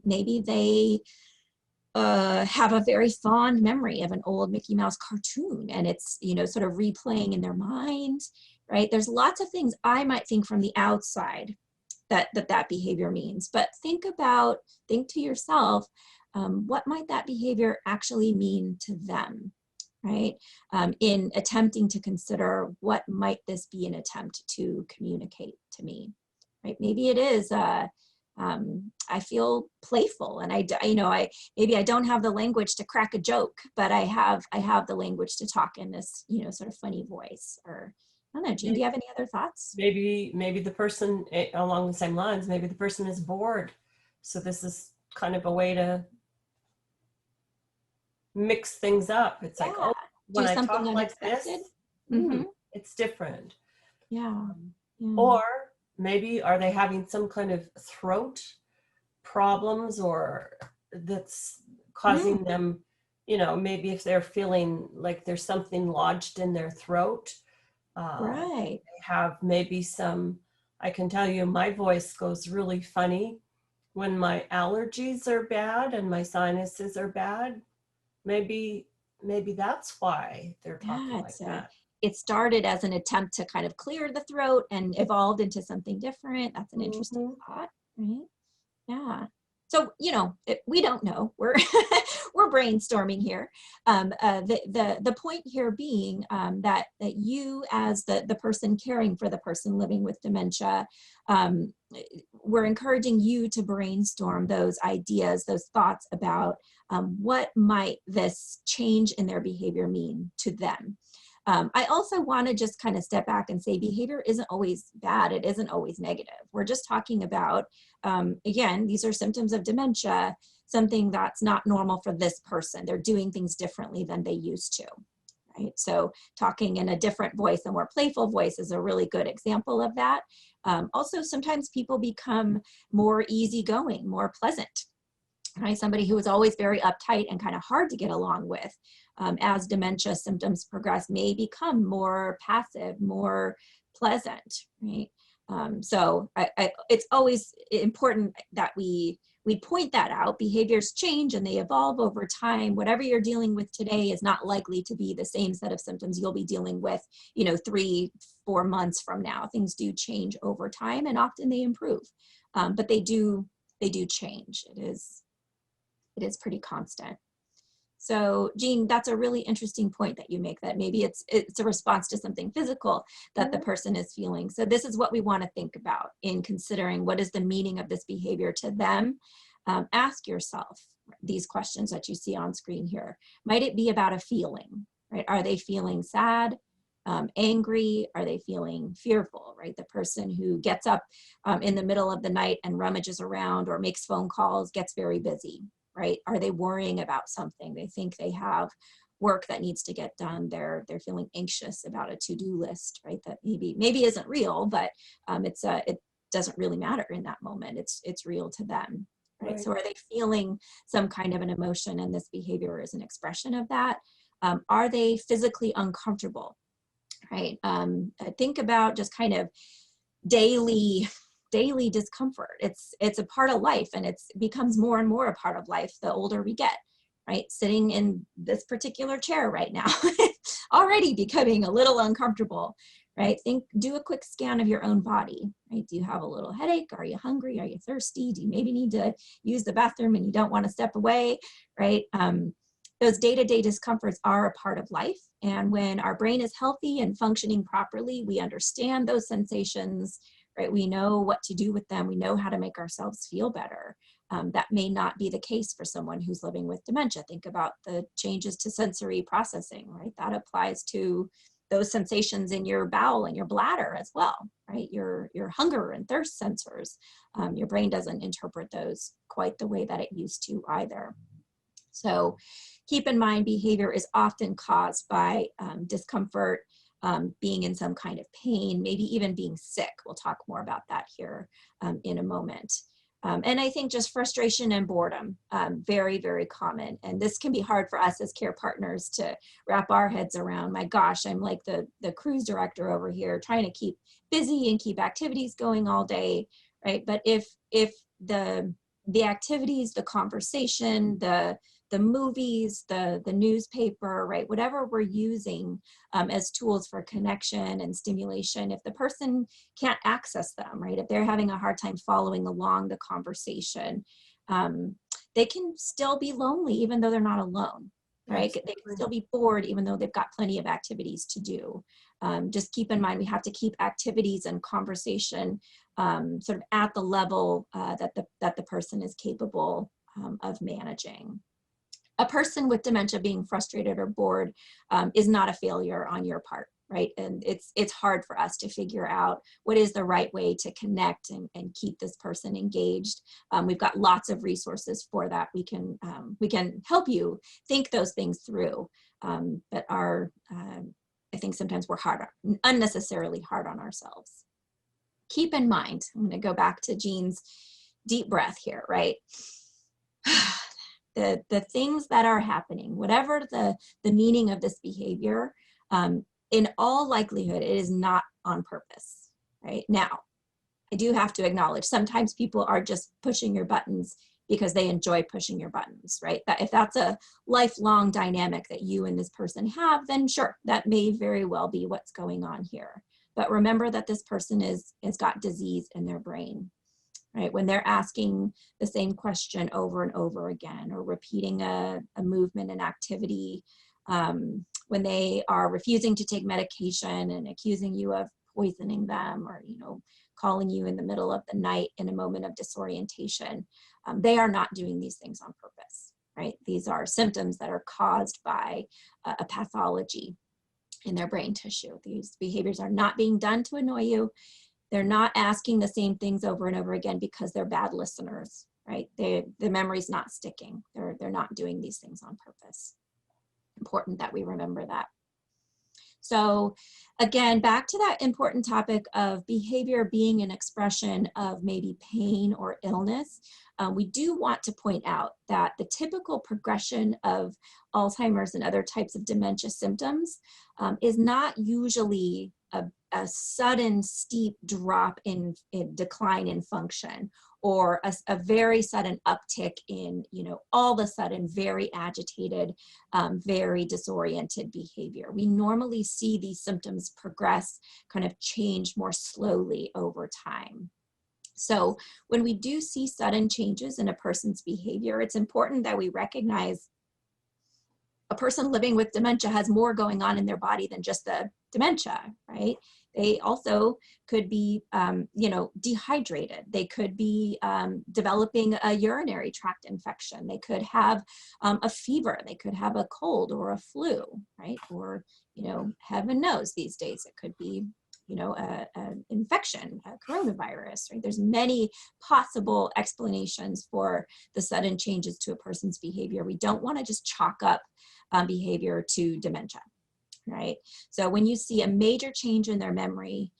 Maybe they have a very fond memory of an old Mickey Mouse cartoon, and it's, sort of replaying in their mind, right? There's lots of things I might think from the outside that behavior means, but think to yourself, what might that behavior actually mean to them, right? In attempting to consider what might this be an attempt to communicate to me, right? Maybe it is, I feel playful, and maybe I don't have the language to crack a joke, but I have the language to talk in this, sort of funny voice. Or I don't know, Jean, do you have any other thoughts? Maybe the person, along the same lines, maybe the person is bored. So this is kind of a way to mix things up. It's like, oh, when I talk like this, it's different. Yeah. Or maybe are they having some kind of throat problems, or that's causing them, maybe if they're feeling like there's something lodged in their throat, right. they have maybe some I can tell you my voice goes really funny when my allergies are bad and my sinuses are bad. Maybe that's why they're talking Yeah, like that. it started as an attempt to kind of clear the throat and evolved into something different. That's an interesting thought, right? Yeah. So, you know, we don't know. We're we're brainstorming here. The point here being that you, as the person caring for the person living with dementia, we're encouraging you to brainstorm those ideas, those thoughts about what might this change in their behavior mean to them. I also want to just kind of step back and say behavior isn't always bad. It isn't always negative. We're just talking about, again, these are symptoms of dementia, something that's not normal for this person. They're doing things differently than they used to, right? So talking in a different voice, a more playful voice, is a really good example of that. Also, sometimes people become more easygoing, more pleasant. Right? Somebody who was always very uptight and kind of hard to get along with, as dementia symptoms progress, may become more passive, more pleasant, right? So it's always important that we point that out. Behaviors change and they evolve over time. Whatever you're dealing with today is not likely to be the same set of symptoms you'll be dealing with, you know, 3-4 months from now. Things do change over time, and often they improve, but they do change. It is pretty constant. So Jean, that's a really interesting point that you make, that maybe it's a response to something physical that the person is feeling. So this is what we want to think about in considering what is the meaning of this behavior to them. Ask yourself these questions that you see on screen here. Might it be about a feeling, right? Are they feeling sad, angry? Are they feeling fearful, right? The person who gets up in the middle of the night and rummages around or makes phone calls, gets very busy. Right? Are they worrying about something? They think they have work that needs to get done. They're feeling anxious about a to-do list, right? That maybe isn't real, but it doesn't really matter in that moment. It's real to them, right? So are they feeling some kind of an emotion, and this behavior is an expression of that? Are they physically uncomfortable, right? Think about just kind of daily discomfort. It's a part of life, and it becomes more and more a part of life the older we get, right? Sitting in this particular chair right now, already becoming a little uncomfortable, right? Do a quick scan of your own body, right? Do you have a little headache? Are you hungry? Are you thirsty? Do you maybe need to use the bathroom and you don't want to step away, right? Those day-to-day discomforts are a part of life. And when our brain is healthy and functioning properly, we understand those sensations, right? We know what to do with them. We know how to make ourselves feel better. That may not be the case for someone who's living with dementia. Think about the changes to sensory processing, right? That applies to those sensations in your bowel and your bladder as well, right? Your hunger and thirst sensors. Your brain doesn't interpret those quite the way that it used to either. So keep in mind, behavior is often caused by discomfort, being in some kind of pain, maybe even being sick. We'll talk more about that here in a moment. And I think just frustration and boredom, very, very common. And this can be hard for us as care partners to wrap our heads around. My gosh, I'm like the cruise director over here trying to keep busy and keep activities going all day, right? But if the activities, the conversation, the movies, the newspaper, right? Whatever we're using as tools for connection and stimulation, if the person can't access them, right? If they're having a hard time following along the conversation, they can still be lonely even though they're not alone, right? They can still be bored even though they've got plenty of activities to do. Just keep in mind, we have to keep activities and conversation sort of at the level that the person is capable of managing. A person with dementia being frustrated or bored is not a failure on your part, right? And it's hard for us to figure out what is the right way to connect and keep this person engaged. We've got lots of resources for that. We can help you think those things through, but I think sometimes we're unnecessarily hard on ourselves. Keep in mind, I'm going to go back to Jean's deep breath here, right? The things that are happening, whatever the meaning of this behavior, in all likelihood, it is not on purpose, right? Now, I do have to acknowledge sometimes people are just pushing your buttons because they enjoy pushing your buttons, right? That if that's a lifelong dynamic that you and this person have, then sure, that may very well be what's going on here. But remember that this person has got disease in their brain, right? When they're asking the same question over and over again, or repeating a movement and activity, when they are refusing to take medication and accusing you of poisoning them, or, you know, calling you in the middle of the night in a moment of disorientation, they are not doing these things on purpose, right? These are symptoms that are caused by a pathology in their brain tissue. These behaviors are not being done to annoy you. They're not asking the same things over and over again because they're bad listeners, right? The memory's not sticking. They're not doing these things on purpose. Important that we remember that. So again, back to that important topic of behavior being an expression of maybe pain or illness, we do want to point out that the typical progression of Alzheimer's and other types of dementia symptoms is not usually a sudden steep drop in decline in function, or a very sudden uptick in, you know, all of a sudden very agitated, very disoriented behavior. We normally see these symptoms progress, kind of change more slowly over time. So when we do see sudden changes in a person's behavior, it's important that we recognize a person living with dementia has more going on in their body than just the dementia, right? They also could be, you know, dehydrated. They could be developing a urinary tract infection. They could have a fever. They could have a cold or a flu, right? Or, you know, heaven knows these days it could be, you know, an infection, a coronavirus, right? There's many possible explanations for the sudden changes to a person's behavior. We don't want to just chalk up behavior to dementia, right? So when you see a major change in their memory,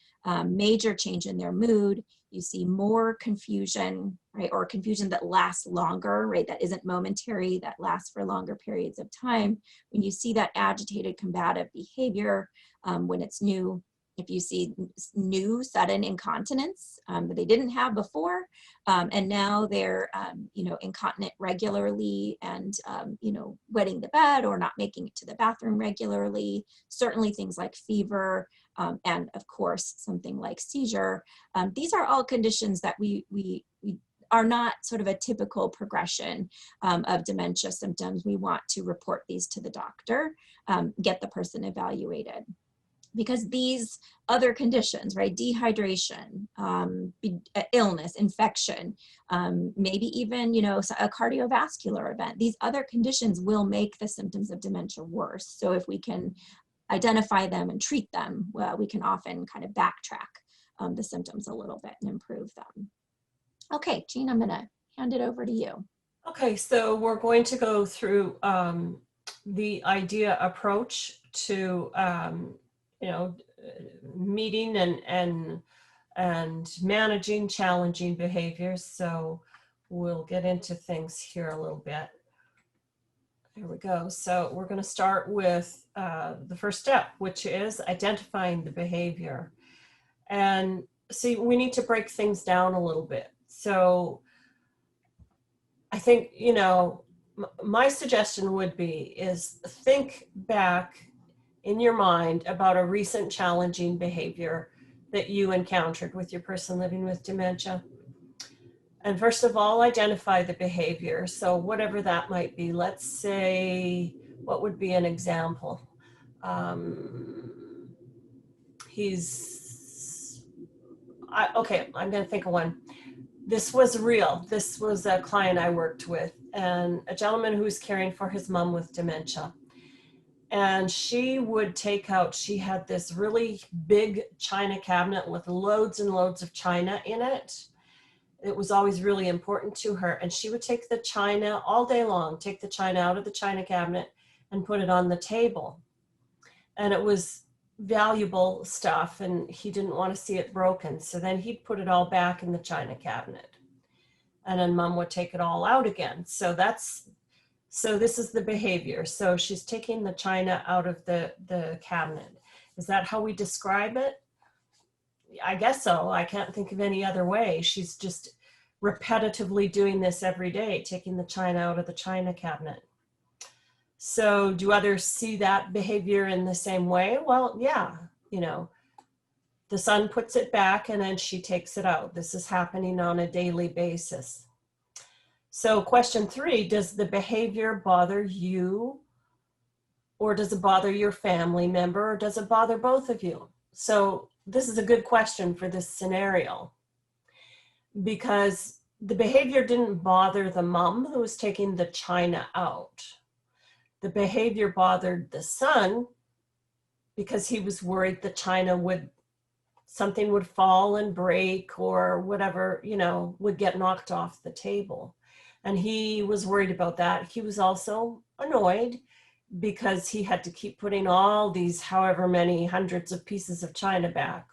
major change in their mood, you see more confusion, right? Or confusion that lasts longer, right? That isn't momentary, that lasts for longer periods of time. When you see that agitated, combative behavior, when it's new, if you see new sudden incontinence that they didn't have before, and now they're, you know, incontinent regularly and, you know, wetting the bed or not making it to the bathroom regularly, certainly things like fever, and of course, something like seizure. These are all conditions that we are not sort of a typical progression of dementia symptoms. We want to report these to the doctor, get the person evaluated. Because these other conditions, right, dehydration, illness, infection, maybe even, you know, a cardiovascular event, these other conditions will make the symptoms of dementia worse. So if we can identify them and treat them, well, we can often kind of backtrack the symptoms a little bit and improve them. Okay, Jean, I'm gonna hand it over to you. Okay, so we're going to go through the idea approach to you know, meeting and managing challenging behaviors. So we'll get into things here a little bit. There we go. So we're going to start with the first step, which is identifying the behavior. And see, we need to break things down a little bit. So I think, you know, my suggestion would be is think back in your mind about a recent challenging behavior that you encountered with your person living with dementia. And first of all, identify the behavior. So whatever that might be, let's say, what would be an example? Okay, I'm going to think of one. This was real. This was a client I worked with, and a gentleman who was caring for his mom with dementia. And she would take out, she had this really big china cabinet with loads and loads of china in it. It was always really important to her. And she would take the china all day long, take the china out of the china cabinet and put it on the table. And it was valuable stuff, and he didn't want to see it broken. So then he'd put it all back in the china cabinet. And then mom would take it all out again. So this is the behavior. So she's taking the china out of the cabinet. Is that how we describe it? I guess so. I can't think of any other way. She's just repetitively doing this every day, taking the china out of the china cabinet. So do others see that behavior in the same way? Well, yeah, you know, the son puts it back and then she takes it out. This is happening on a daily basis. So question 3, does the behavior bother you, or does it bother your family member, or does it bother both of you? So this is a good question for this scenario, because the behavior didn't bother the mom who was taking the china out. The behavior bothered the son because he was worried the china something would fall and break, or whatever, you know, would get knocked off the table. And he was worried about that. He was also annoyed because he had to keep putting all these however many hundreds of pieces of china back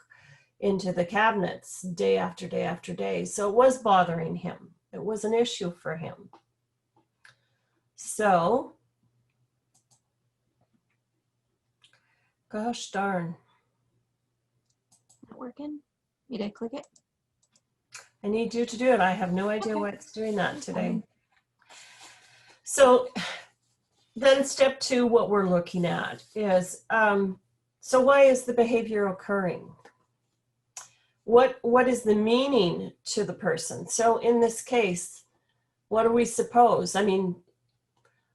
into the cabinets day after day after day. So it was bothering him. It was an issue for him. So, gosh darn. Not working? Need I click it? I need you to do it. I have no idea Okay. why it's doing that That's today. fine. So then step 2, what we're looking at is, so why is the behavior occurring? What is the meaning to the person? So in this case, what do we suppose? I mean,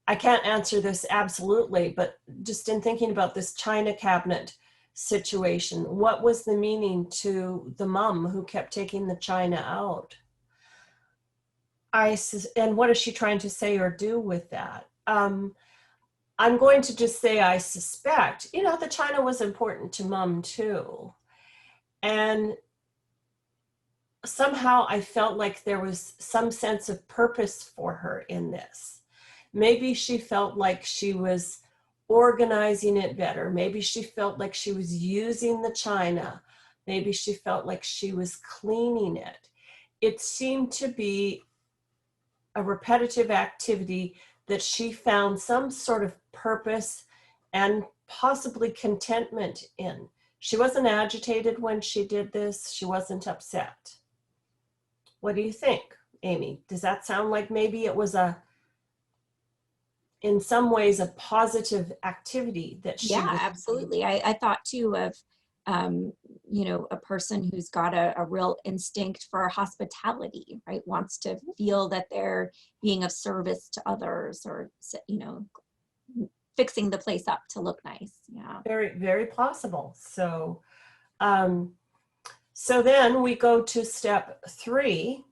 I can't answer this absolutely, but just in thinking about this china cabinet situation, what was the meaning to the mom who kept taking the china out? And what is she trying to say or do with that? I'm going to just say I suspect, you know, the china was important to mom too. And somehow I felt like there was some sense of purpose for her in this. Maybe she felt like she was organizing it better. Maybe she felt like she was using the china. Maybe she felt like she was cleaning it. It seemed to be a repetitive activity that she found some sort of purpose and possibly contentment in. She wasn't agitated when she did this. She wasn't upset. What do you think, Amy? Does that sound like maybe it was in some ways, a positive activity that she Yeah, was absolutely. I thought too of, you know, a person who's got a real instinct for hospitality, right? Wants to feel that they're being of service to others, or, you know, fixing the place up to look nice. Yeah. very, very possible. So, so then we go to step 3,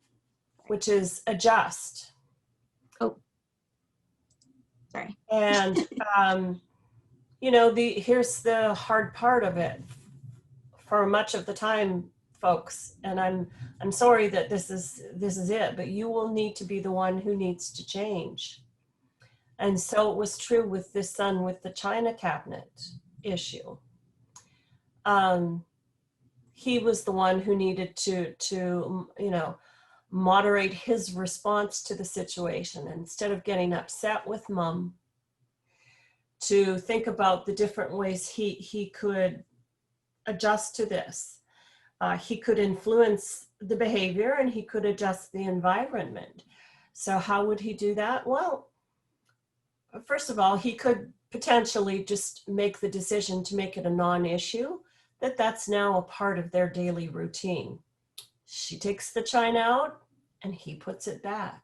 which is adjust. Oh, sorry. And, you know, here's the hard part of it for much of the time, folks, and I'm sorry that this is it, but you will need to be the one who needs to change. And so it was true with this son with the china cabinet issue. He was the one who needed to you know, moderate his response to the situation. Instead of getting upset with mom, to think about the different ways he could adjust to this. He could influence the behavior and he could adjust the environment. So how would he do that? Well, first of all, he could potentially just make the decision to make it a non-issue, that's now a part of their daily routine. She takes the china out and he puts it back.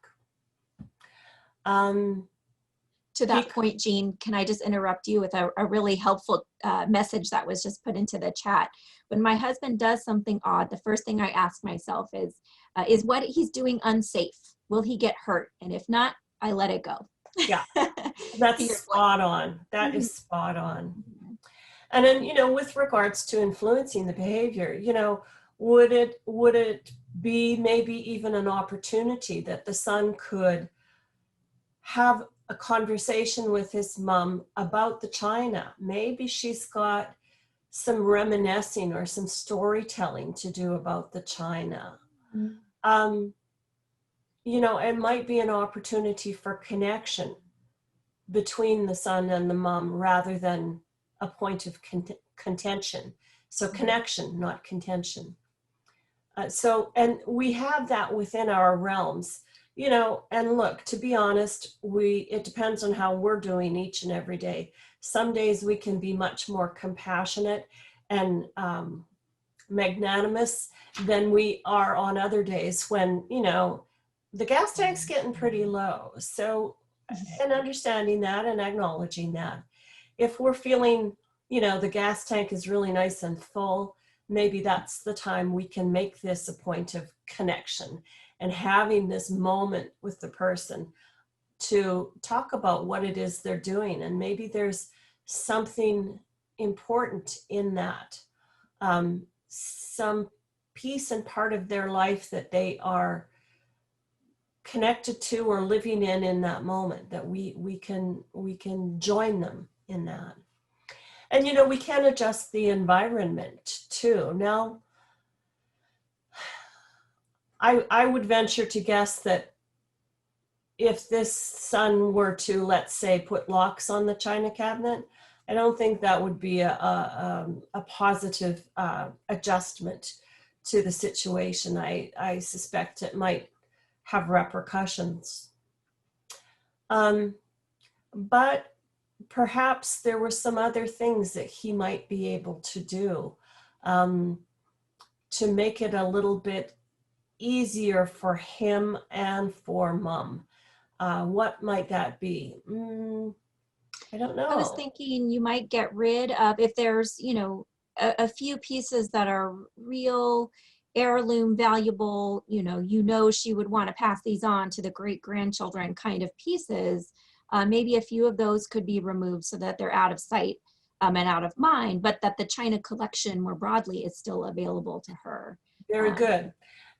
To that point, Jean, can I just interrupt you with a really helpful message that was just put into the chat? When my husband does something odd, the first thing I ask myself is what he's doing unsafe? Will he get hurt? And if not, I let it go. Yeah, that's spot on. That is spot on. And then, you know, with regards to influencing the behavior, you know, would it be maybe even an opportunity that the son could have a conversation with his mom about the china? Maybe she's got some reminiscing or some storytelling to do about the china. Mm-hmm. You know, it might be an opportunity for connection between the son and the mom rather than a point of contention. So connection, not contention. And we have that within our realms, you know, and look, to be honest, it depends on how we're doing each and every day. Some days we can be much more compassionate and magnanimous than we are on other days when, you know, the gas tank's getting pretty low. So, and understanding that and acknowledging that. If we're feeling, you know, the gas tank is really nice and full, maybe that's the time we can make this a point of connection and having this moment with the person to talk about what it is they're doing. And maybe there's something important in that, some piece and part of their life that they are connected to or living in that moment, that we can join them in that. And, you know, we can adjust the environment too. Now, I would venture to guess that if this son were to, let's say, put locks on the china cabinet, I don't think that would be a positive adjustment to the situation. I suspect it might have repercussions. But perhaps there were some other things that he might be able to do to make it a little bit easier for him and for mom. What might that be? I don't know. I was thinking you might get rid of, if there's, you know, a few pieces that are real heirloom valuable, you know, she would want to pass these on to the great grandchildren kind of pieces. Maybe a few of those could be removed so that they're out of sight and out of mind, but that the china collection more broadly is still available to her. Very good.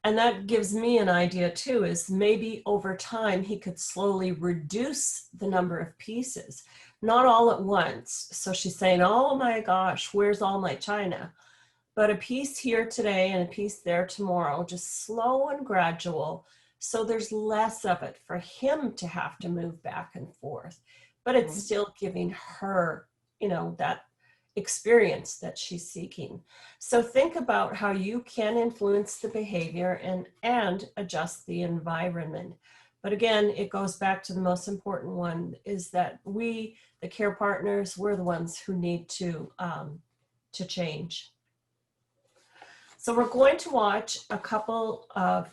And that gives me an idea too, is maybe over time he could slowly reduce the number of pieces, not all at once. So she's saying, oh my gosh, where's all my china? But a piece here today and a piece there tomorrow, just slow and gradual. So there's less of it for him to have to move back and forth, but it's still giving her, you know, that experience that she's seeking. So think about how you can influence the behavior and adjust the environment. But again, it goes back to the most important one, is that we, the care partners, we're the ones who need to change. So we're going to watch a couple of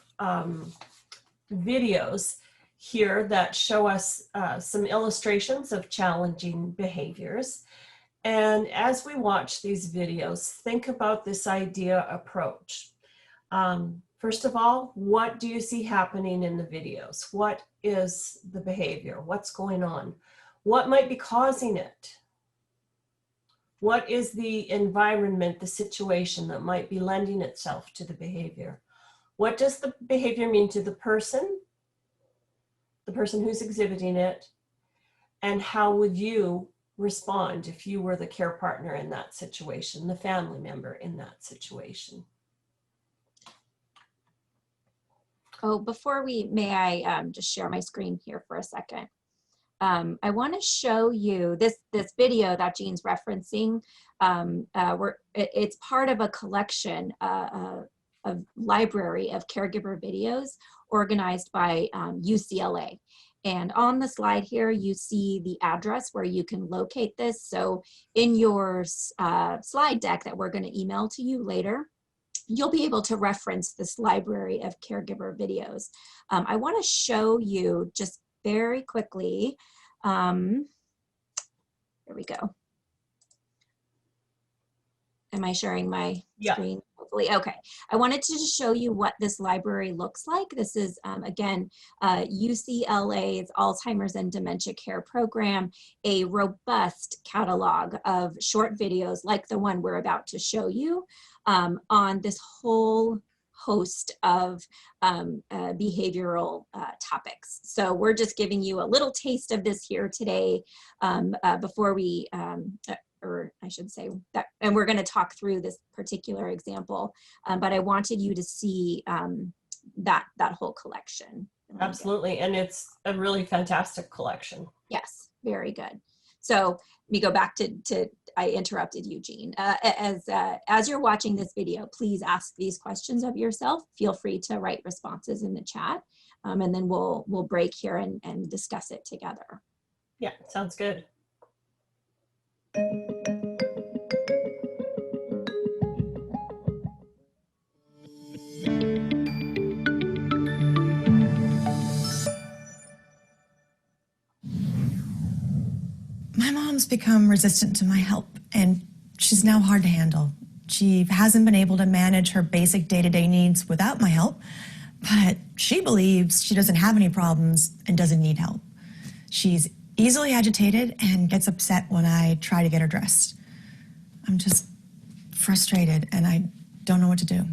videos here that show us some illustrations of challenging behaviors. And as we watch these videos, think about this idea approach. First of all, what do you see happening in the videos? What is the behavior? What's going on? What might be causing it? What is the environment, the situation that might be lending itself to the behavior? What does the behavior mean to the person who's exhibiting it? And how would you respond if you were the care partner in that situation, the family member in that situation? Oh, before may I just share my screen here for a second? I want to show you this video that Jean's referencing. It's part of a collection, a library of caregiver videos organized by UCLA. And on the slide here, you see the address where you can locate this. So in your slide deck that we're going to email to you later, you'll be able to reference this library of caregiver videos. I want to show you just very quickly. Here we go. Am I sharing my screen? Hopefully. Okay. I wanted to just show you what this library looks like. This is, again, UCLA's Alzheimer's and Dementia Care Program, a robust catalog of short videos like the one we're about to show you on this whole host of behavioral topics. So we're just giving you a little taste of this here today before we, or I should say that, and we're going to talk through this particular example, but I wanted you to see that whole collection. Absolutely, and it's a really fantastic collection. Yes, very good. So let me go back to I interrupted Eugene. As you're watching this video, please ask these questions of yourself. Feel free to write responses in the chat, and then we'll break here and discuss it together. Yeah, sounds good. My mom's become resistant to my help, and she's now hard to handle. She hasn't been able to manage her basic day-to-day needs without my help, but she believes she doesn't have any problems and doesn't need help. She's easily agitated and gets upset when I try to get her dressed. I'm just frustrated, and I don't know what to do.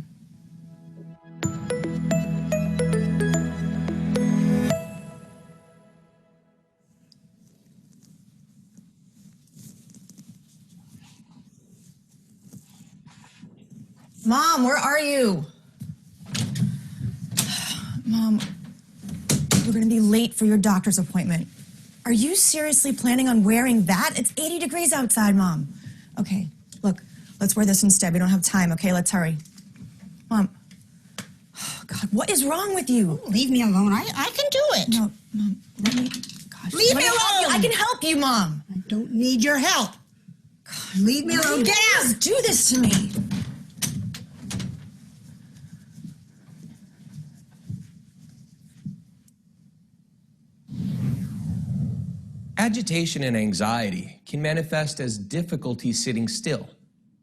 Mom, where are you? Mom, we're gonna be late for your doctor's appointment. Are you seriously planning on wearing that? It's 80 degrees outside, Mom. Okay, look, let's wear this instead. We don't have time, okay? Let's hurry. Mom, oh God, what is wrong with you? Leave me alone. I can do it. No, Mom, let me, gosh. Leave me let help you. alone. I can help you, Mom. I don't need your help. Leave me alone. Get out. Please do this to me. Agitation and anxiety can manifest as difficulty sitting still,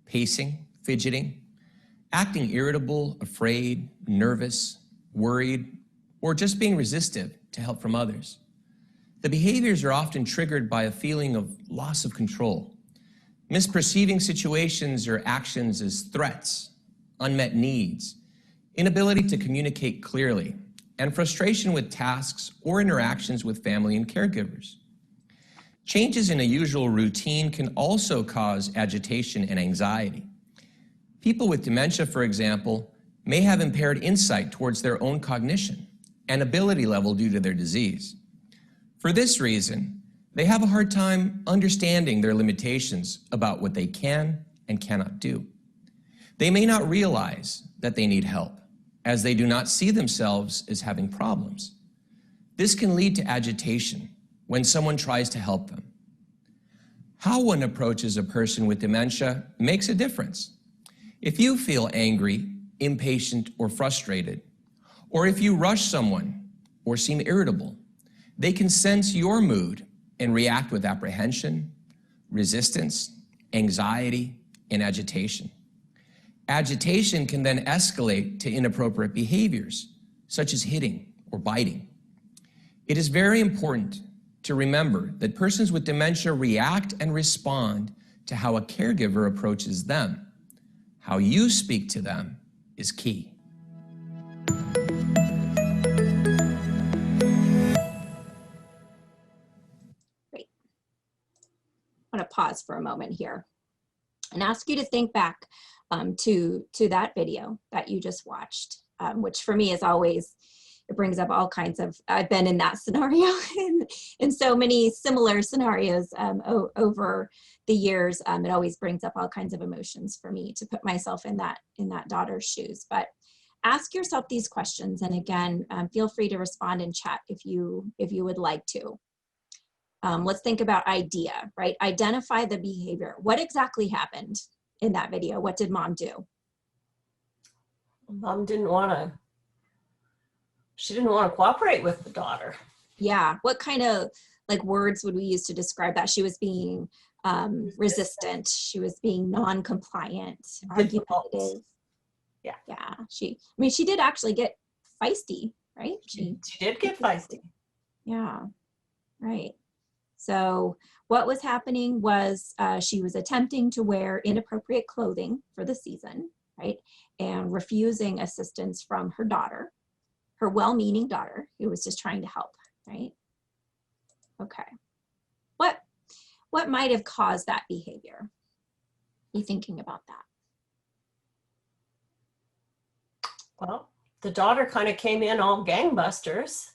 pacing, fidgeting, acting irritable, afraid, nervous, worried, or just being resistive to help from others. The behaviors are often triggered by a feeling of loss of control, misperceiving situations or actions as threats, unmet needs, inability to communicate clearly, and frustration with tasks or interactions with family and caregivers. Changes in a usual routine can also cause agitation and anxiety. People with dementia, for example, may have impaired insight towards their own cognition and ability level due to their disease. For this reason, they have a hard time understanding their limitations about what they can and cannot do. They may not realize that they need help, as they do not see themselves as having problems. This can lead to agitation when someone tries to help them. How one approaches a person with dementia makes a difference. If you feel angry, impatient, or frustrated, or if you rush someone or seem irritable, they can sense your mood and react with apprehension, resistance, anxiety, and agitation. Agitation can then escalate to inappropriate behaviors, such as hitting or biting. It is very important to remember that persons with dementia react and respond to how a caregiver approaches them. How you speak to them is key. Great. I want to pause for a moment here and ask you to think back to that video that you just watched, which for me is always, it brings up all kinds of, I've been in that scenario in so many similar scenarios over the years. It always brings up all kinds of emotions for me to put myself in that daughter's shoes. But ask yourself these questions, and again, feel free to respond in chat if you would like to. Let's think about idea, right? Identify the behavior. What exactly happened in that video? What did Mom do? Mom didn't want to. She didn't want to cooperate with the daughter. Yeah. What kind of like words would we use to describe that? She was being resistant. She was being non-compliant, argumentative. Yeah. Yeah. She did actually get feisty, right? She did get feisty. Yeah. Right. So what was happening was she was attempting to wear inappropriate clothing for the season, right? And refusing assistance from her daughter, her well-meaning daughter, who was just trying to help, right? Okay. What might have caused that behavior? Be thinking about that. Well, the daughter kind of came in all gangbusters.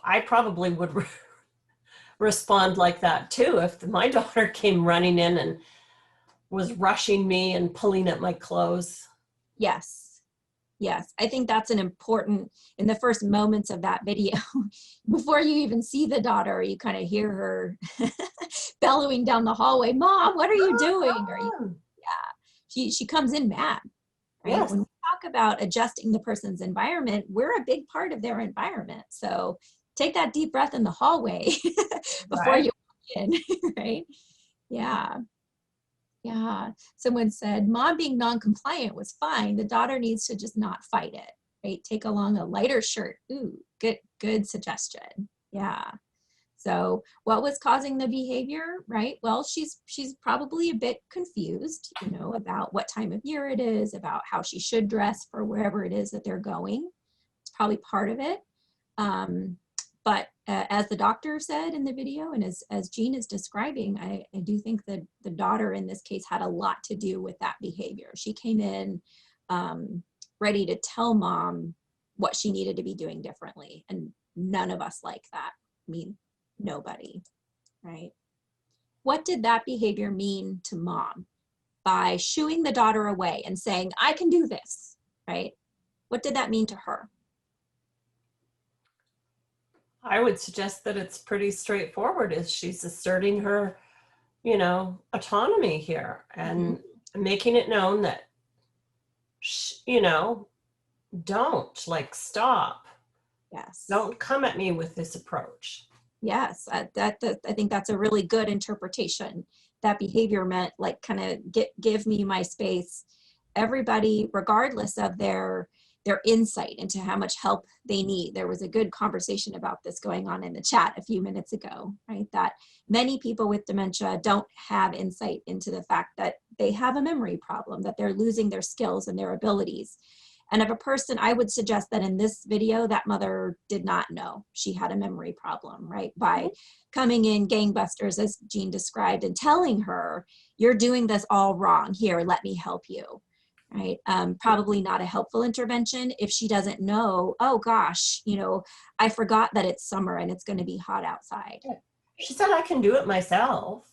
I probably would respond like that too. If my daughter came running in and was rushing me and pulling at my clothes. Yes. Yes. I think that's an important, in the first moments of that video, before you even see the daughter, you kind of hear her bellowing down the hallway, "Mom, what are you doing?" Or she comes in mad, right? Yes. When we talk about adjusting the person's environment, we're a big part of their environment. So take that deep breath in the hallway before you walk in, right? Yeah. Yeah. Someone said, "Mom being non-compliant was fine. The daughter needs to just not fight it, right? Take along a lighter shirt." Ooh, good suggestion. Yeah. So what was causing the behavior, right? Well, she's probably a bit confused, about what time of year it is, about how she should dress for wherever it is that they're going. It's probably part of it. But as the doctor said in the video, and as Jean is describing, I do think that the daughter in this case had a lot to do with that behavior. She came in ready to tell mom what she needed to be doing differently. And none of us like that. I mean, nobody, right? What did that behavior mean to mom by shooing the daughter away and saying, "I can do this," right? What did that mean to her? I would suggest that it's pretty straightforward. Is she's asserting her, autonomy here and making it known that, don't, stop. Yes. Don't come at me with this approach. Yes, I think that's a really good interpretation. That behavior meant kind of give me my space. Everybody, regardless of their insight into how much help they need. There was a good conversation about this going on in the chat a few minutes ago, right? That many people with dementia don't have insight into the fact that they have a memory problem, that they're losing their skills and their abilities. And if a person, I would suggest that in this video, that mother did not know she had a memory problem, right? By coming in gangbusters, as Jean described, and telling her, "You're doing this all wrong. Here, let me help you." Right? Probably not a helpful intervention if she doesn't know, "Oh gosh, I forgot that it's summer and it's going to be hot outside." She said, "I can do it myself."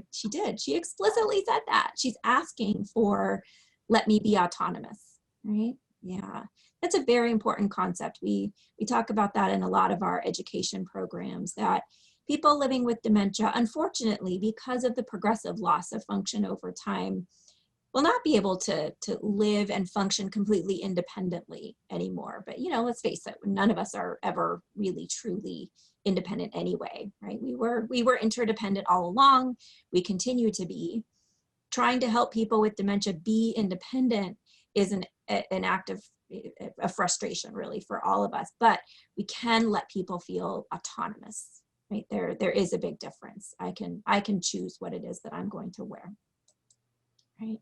She did. She explicitly said that. She's asking for, "Let me be autonomous," right? Yeah, that's a very important concept. We talk about that in a lot of our education programs, that people living with dementia, unfortunately, because of the progressive loss of function over time, will not be able to live and function completely independently anymore. But let's face it, none of us are ever really truly independent anyway, right? We were interdependent all along. We continue to be. Trying to help people with dementia be independent is an act of a frustration, really, for all of us. But we can let people feel autonomous, right? There is a big difference. I can choose what it is that I'm going to wear, right?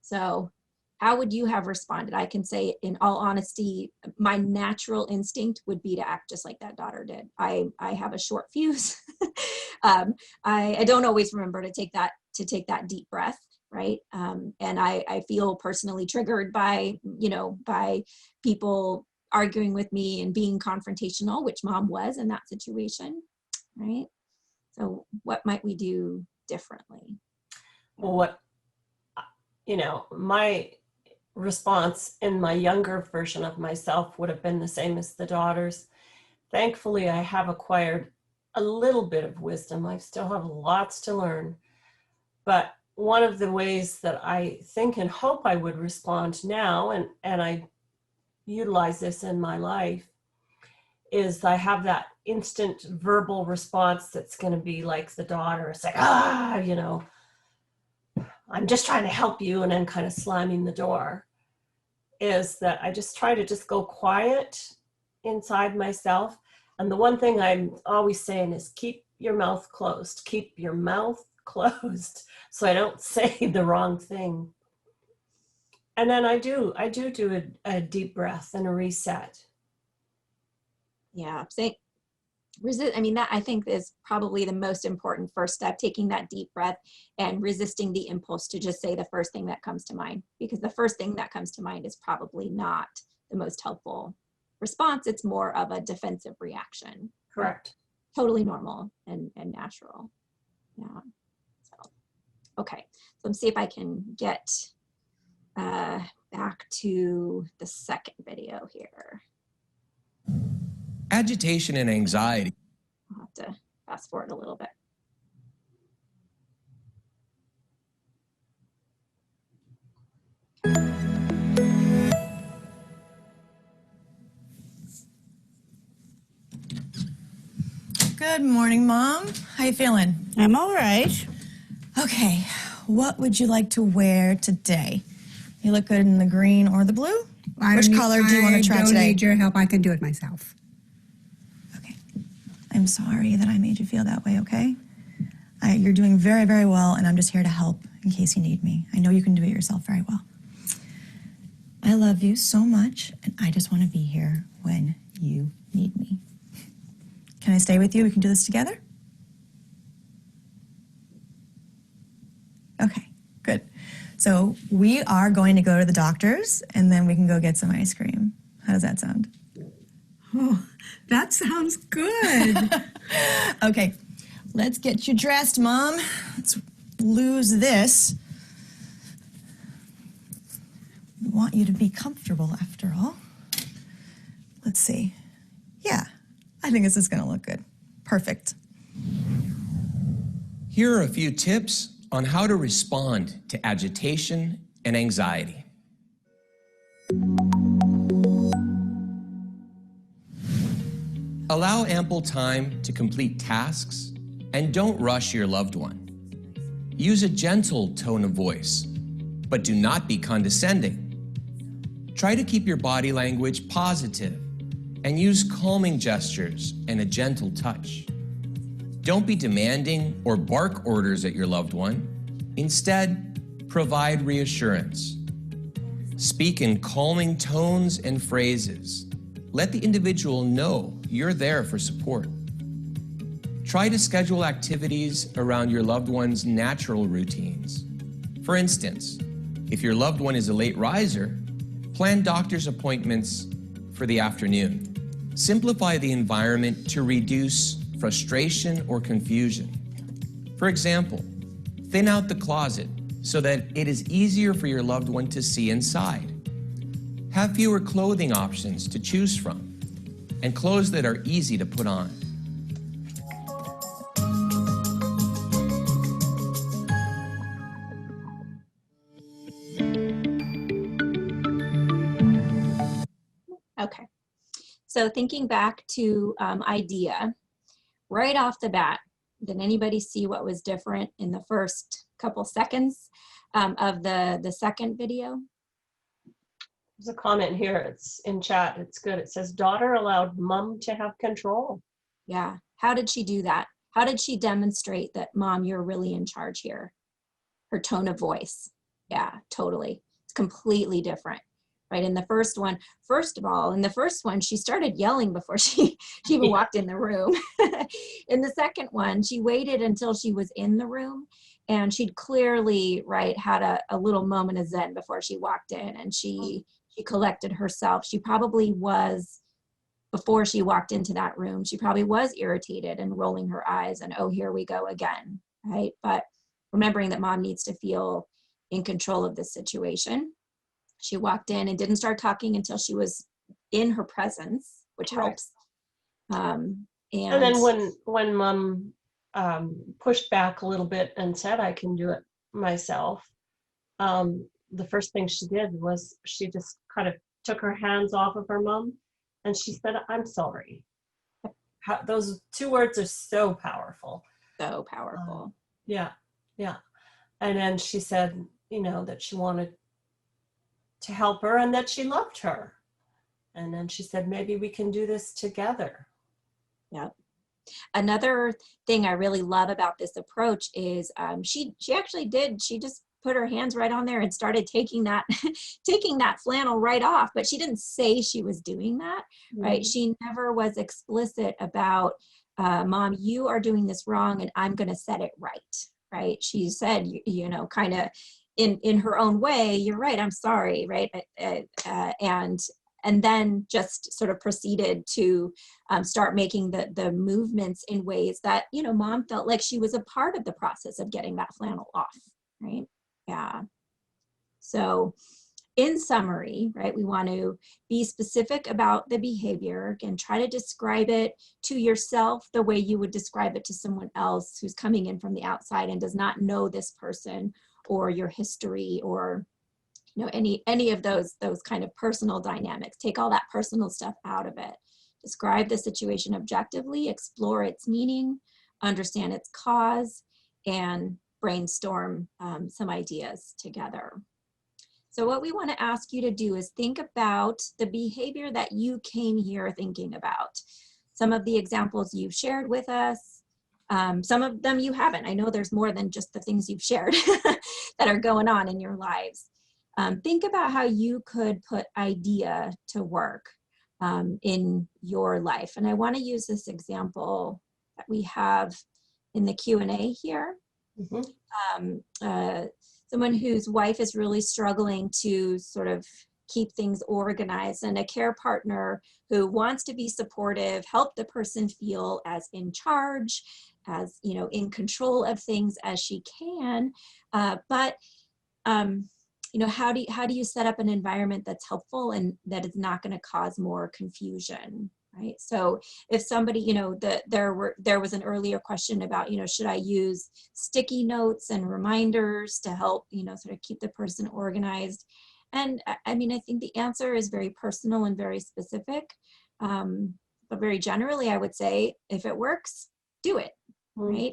So how would you have responded? I can say, in all honesty, my natural instinct would be to act just like that daughter did. I have a short fuse. I don't always remember to take that deep breath, right? And I feel personally triggered by people arguing with me and being confrontational, which mom was in that situation, right? So what might we do differently? Well, my response in my younger version of myself would have been the same as the daughter's. Thankfully, I have acquired a little bit of wisdom. I still have lots to learn. But one of the ways that I think and hope I would respond now, and I utilize this in my life, is I have that instant verbal response that's going to be like the daughter. It's like, I'm just trying to help you, and then kind of slamming the door. Is that I just try to just go quiet inside myself. And the one thing I'm always saying is keep your mouth closed. Keep your mouth closed so I don't say the wrong thing. And then I do a deep breath and a reset. Yeah, that I think is probably the most important first step, taking that deep breath and resisting the impulse to just say the first thing that comes to mind, because the first thing that comes to mind is probably not the most helpful response. It's more of a defensive reaction. Correct. totally normal and natural. Yeah. So, okay. So let's see if I can get back to the second video here. Agitation and anxiety. I'll have to fast forward a little bit. Good morning, Mom. How you feeling? I'm all right. Okay, what would you like to wear today? You look good in the green or the blue? Which color do you want to try I don't today? need your help. I can do it myself. Okay. I'm sorry that I made you feel that way, okay? You're doing very, very well, and I'm just here to help in case you need me. I know you can do it yourself very well. I love you so much, and I just want to be here when you need me. Can I stay with you? We can do this together? Okay, good. So we are going to go to the doctor's, and then we can go get some ice cream. How does that sound? Oh, that sounds good. Okay, let's get you dressed, Mom. Let's lose this. We want you to be comfortable after all. Let's see. Yeah, I think this is gonna look good. Perfect. Here are a few tips on how to respond to agitation and anxiety. Allow ample time to complete tasks and don't rush your loved one. Use a gentle tone of voice, but do not be condescending. Try to keep your body language positive and use calming gestures and a gentle touch. Don't be demanding or bark orders at your loved one. Instead, provide reassurance. Speak in calming tones and phrases. Let the individual know you're there for support. Try to schedule activities around your loved one's natural routines. For instance, if your loved one is a late riser, plan doctor's appointments for the afternoon. Simplify the environment to reduce frustration or confusion. For example, thin out the closet so that it is easier for your loved one to see inside. Have fewer clothing options to choose from and clothes that are easy to put on. Okay. So thinking back to idea, right off the bat, did anybody see what was different in the first couple seconds of the second video? There's a comment here. It's in chat. It's good. It says, daughter allowed mom to have control. Yeah. How did she do that? How did she demonstrate that, Mom, you're really in charge here? Her tone of voice. Yeah, totally. It's completely different. Right, in the first one, first of all, in the first one, she started yelling before she even walked in the room. In the second one, she waited until she was in the room, and she'd clearly, right, had a little moment of zen before she walked in, and she collected herself. She probably was, before she walked into that room, she probably was irritated and rolling her eyes and, oh, here we go again, right? But remembering that Mom needs to feel in control of this situation. She walked in and didn't start talking until she was in her presence, which helps. And then when Mom pushed back a little bit and said, I can do it myself, the first thing she did was she just kind of took her hands off of her mom and she said, I'm sorry. Those two words are so powerful. So powerful. Yeah. And then she said, you know, that she wanted to help her and that she loved her. And then she said, maybe we can do this together. Yep. Another thing I really love about this approach is she actually did, she just put her hands right on there and started taking that flannel right off, but she didn't say she was doing that, right? She never was explicit about, Mom, you are doing this wrong and I'm going to set it right? She said, you know, kind of in her own way, you're right, I'm sorry, right? And and then just sort of proceeded to start making the movements in ways that, you know, mom felt like she was a part of the process of getting that flannel off, right? Yeah. So in summary, right, we want to be specific about the behavior and try to describe it to yourself the way you would describe it to someone else who's coming in from the outside and does not know this person or your history or, you know, any of those kind of personal dynamics. Take all that personal stuff out of it. Describe the situation objectively, explore its meaning, understand its cause, and brainstorm some ideas together. So what we want to ask you to do is think about the behavior that you came here thinking about. Some of the examples you've shared with us, some of them you haven't. I know there's more than just the things you've shared that are going on in your lives. Think about how you could put idea to work in your life. And I want to use this example that we have in the Q&A here. Someone whose wife is really struggling to sort of keep things organized, and a care partner who wants to be supportive, help the person feel as in charge, as, you know, in control of things as she can. But you know, how do you set up an environment that's helpful and that is not going to cause more confusion? Right. So if somebody, you know, there was an earlier question about, you know, should I use sticky notes and reminders to help, you know, sort of keep the person organized? And I mean, I think the answer is very personal and very specific. But very generally, I would say if it works, do it. Right.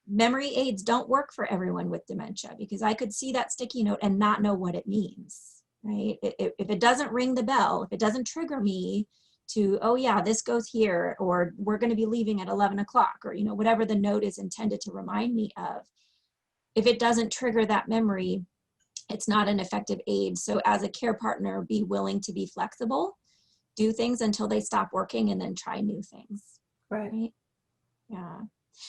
Memory aids don't work for everyone with dementia, because I could see that sticky note and not know what it means. Right. If it doesn't ring the bell, if it doesn't trigger me to, oh yeah, this goes here, or we're going to be leaving at 11 o'clock, or, you know, whatever the note is intended to remind me of. If it doesn't trigger that memory, it's not an effective aid. So as a care partner, be willing to be flexible, do things until they stop working, and then try new things. Right? Yeah.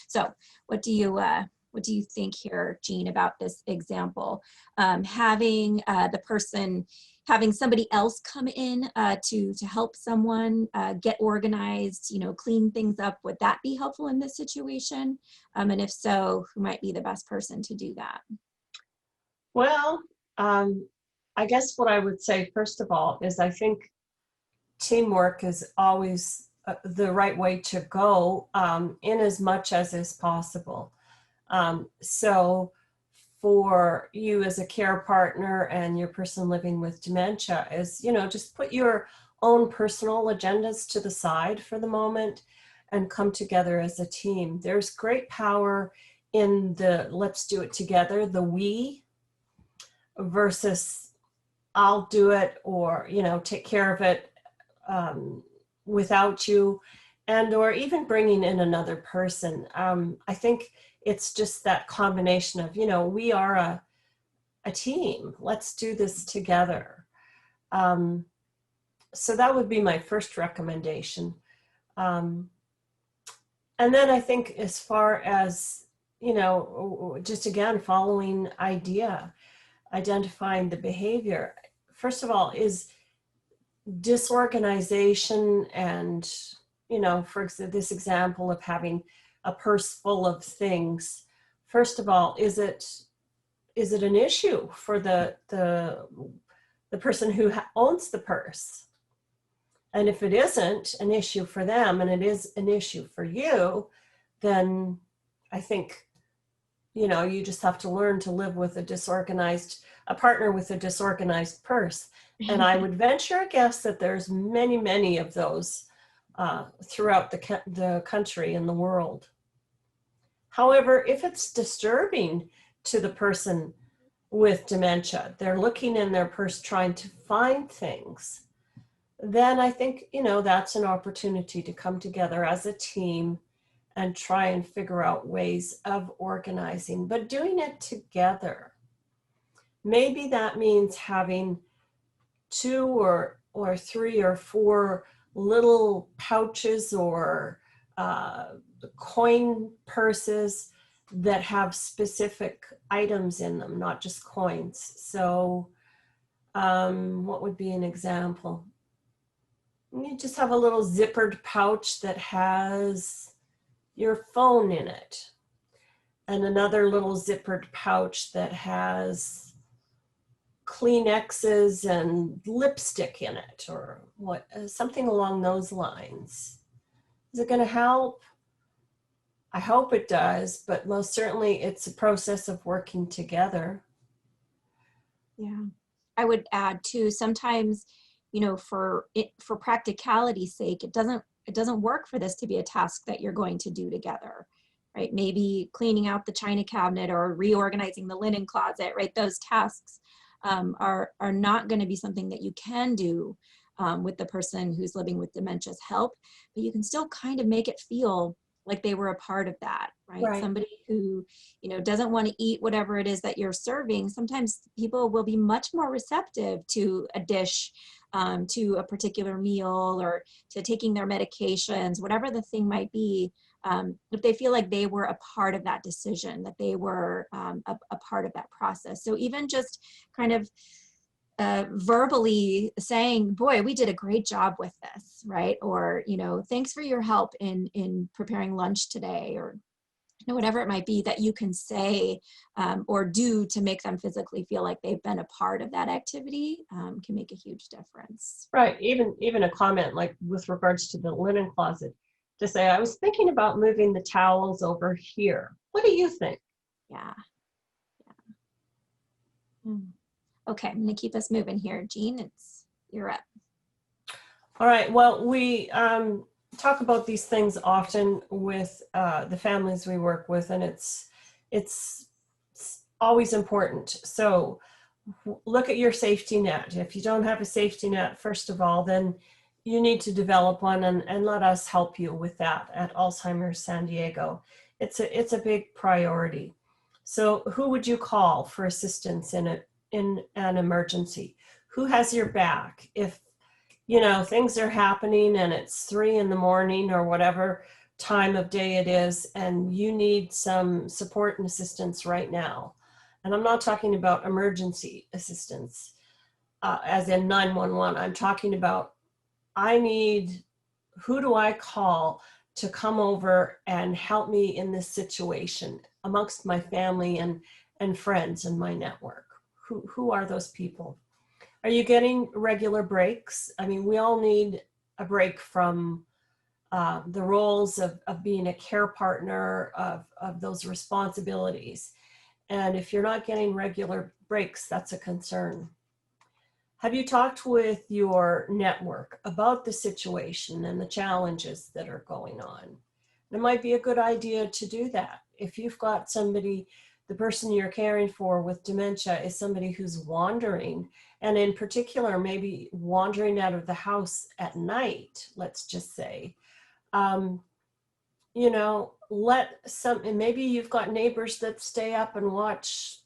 So what do you think here, Jean, about this example? Having the person, having somebody else come in to help someone get organized, you know, clean things up, would that be helpful in this situation? And if so, who might be the best person to do that? Well, I guess what I would say, first of all, is I think teamwork is always the right way to go, in as much as is possible. So for you as a care partner and your person living with dementia is, you know, just put your own personal agendas to the side for the moment and come together as a team. There's great power in the let's do it together, the we, versus I'll do it, or, you know, take care of it without you, and or even bringing in another person. I think it's just that combination of, you know, we are a team. Let's do this together. So that would be my first recommendation. And then I think as far as, you know, just again, following idea, identifying the behavior, first of all, is disorganization and, you know, for this example of having a purse full of things. First of all, is it an issue for the person who owns the purse? And if it isn't an issue for them and it is an issue for you, then I think, you know, you just have to learn to live with a partner with a disorganized purse. And I would venture a guess that there's many, many of those throughout the country and the world. However, if it's disturbing to the person with dementia, they're looking in their purse trying to find things, then I think, you know, that's an opportunity to come together as a team and try and figure out ways of organizing, but doing it together. Maybe that means having 2 or 3 or 4 little pouches or coin purses that have specific items in them, not just coins. So what would be an example? You just have a little zippered pouch that has your phone in it, and another little zippered pouch that has Kleenexes and lipstick in it, or what, something along those lines. Is it going to help? I hope it does, but most certainly it's a process of working together. Yeah, I would add too, sometimes, you know, for practicality's sake, it doesn't work for this to be a task that you're going to do together, right? Maybe cleaning out the china cabinet or reorganizing the linen closet, right? Those tasks are not going to be something that you can do with the person who's living with dementia's help, but you can still kind of make it feel like they were a part of that, right? Right. Somebody who, you know, doesn't want to eat whatever it is that you're serving. Sometimes people will be much more receptive to a dish, to a particular meal, or to taking their medications, whatever the thing might be. If they feel like they were a part of that decision, that they were a part of that process. So even just kind of verbally saying, boy, we did a great job with this, right? Or, you know, thanks for your help in preparing lunch today, or, you know, whatever it might be that you can say or do to make them physically feel like they've been a part of that activity can make a huge difference. Right. Even a comment like with regards to the linen closet, to say, I was thinking about moving the towels over here. What do you think? Yeah. Okay, I'm gonna keep us moving here. Jean, you're up. All right. Well, we talk about these things often with the families we work with, and it's always important. So look at your safety net. If you don't have a safety net, first of all, then you need to develop one, and let us help you with that at Alzheimer's San Diego. It's a big priority. So who would you call for assistance in an emergency? Who has your back? If, you know, things are happening and it's 3 in the morning or whatever time of day it is, and you need some support and assistance right now. And I'm not talking about emergency assistance as in 911. I'm talking about, who do I call to come over and help me in this situation amongst my family and friends and my network? Who are those people? Are you getting regular breaks? I mean, we all need a break from the roles of being a care partner, of those responsibilities. And if you're not getting regular breaks, that's a concern. Have you talked with your network about the situation and the challenges that are going on? It might be a good idea to do that. If you've got somebody, the person you're caring for with dementia is somebody who's wandering, and in particular, maybe wandering out of the house at night, let's just say, you know, maybe you've got neighbors that stay up and watch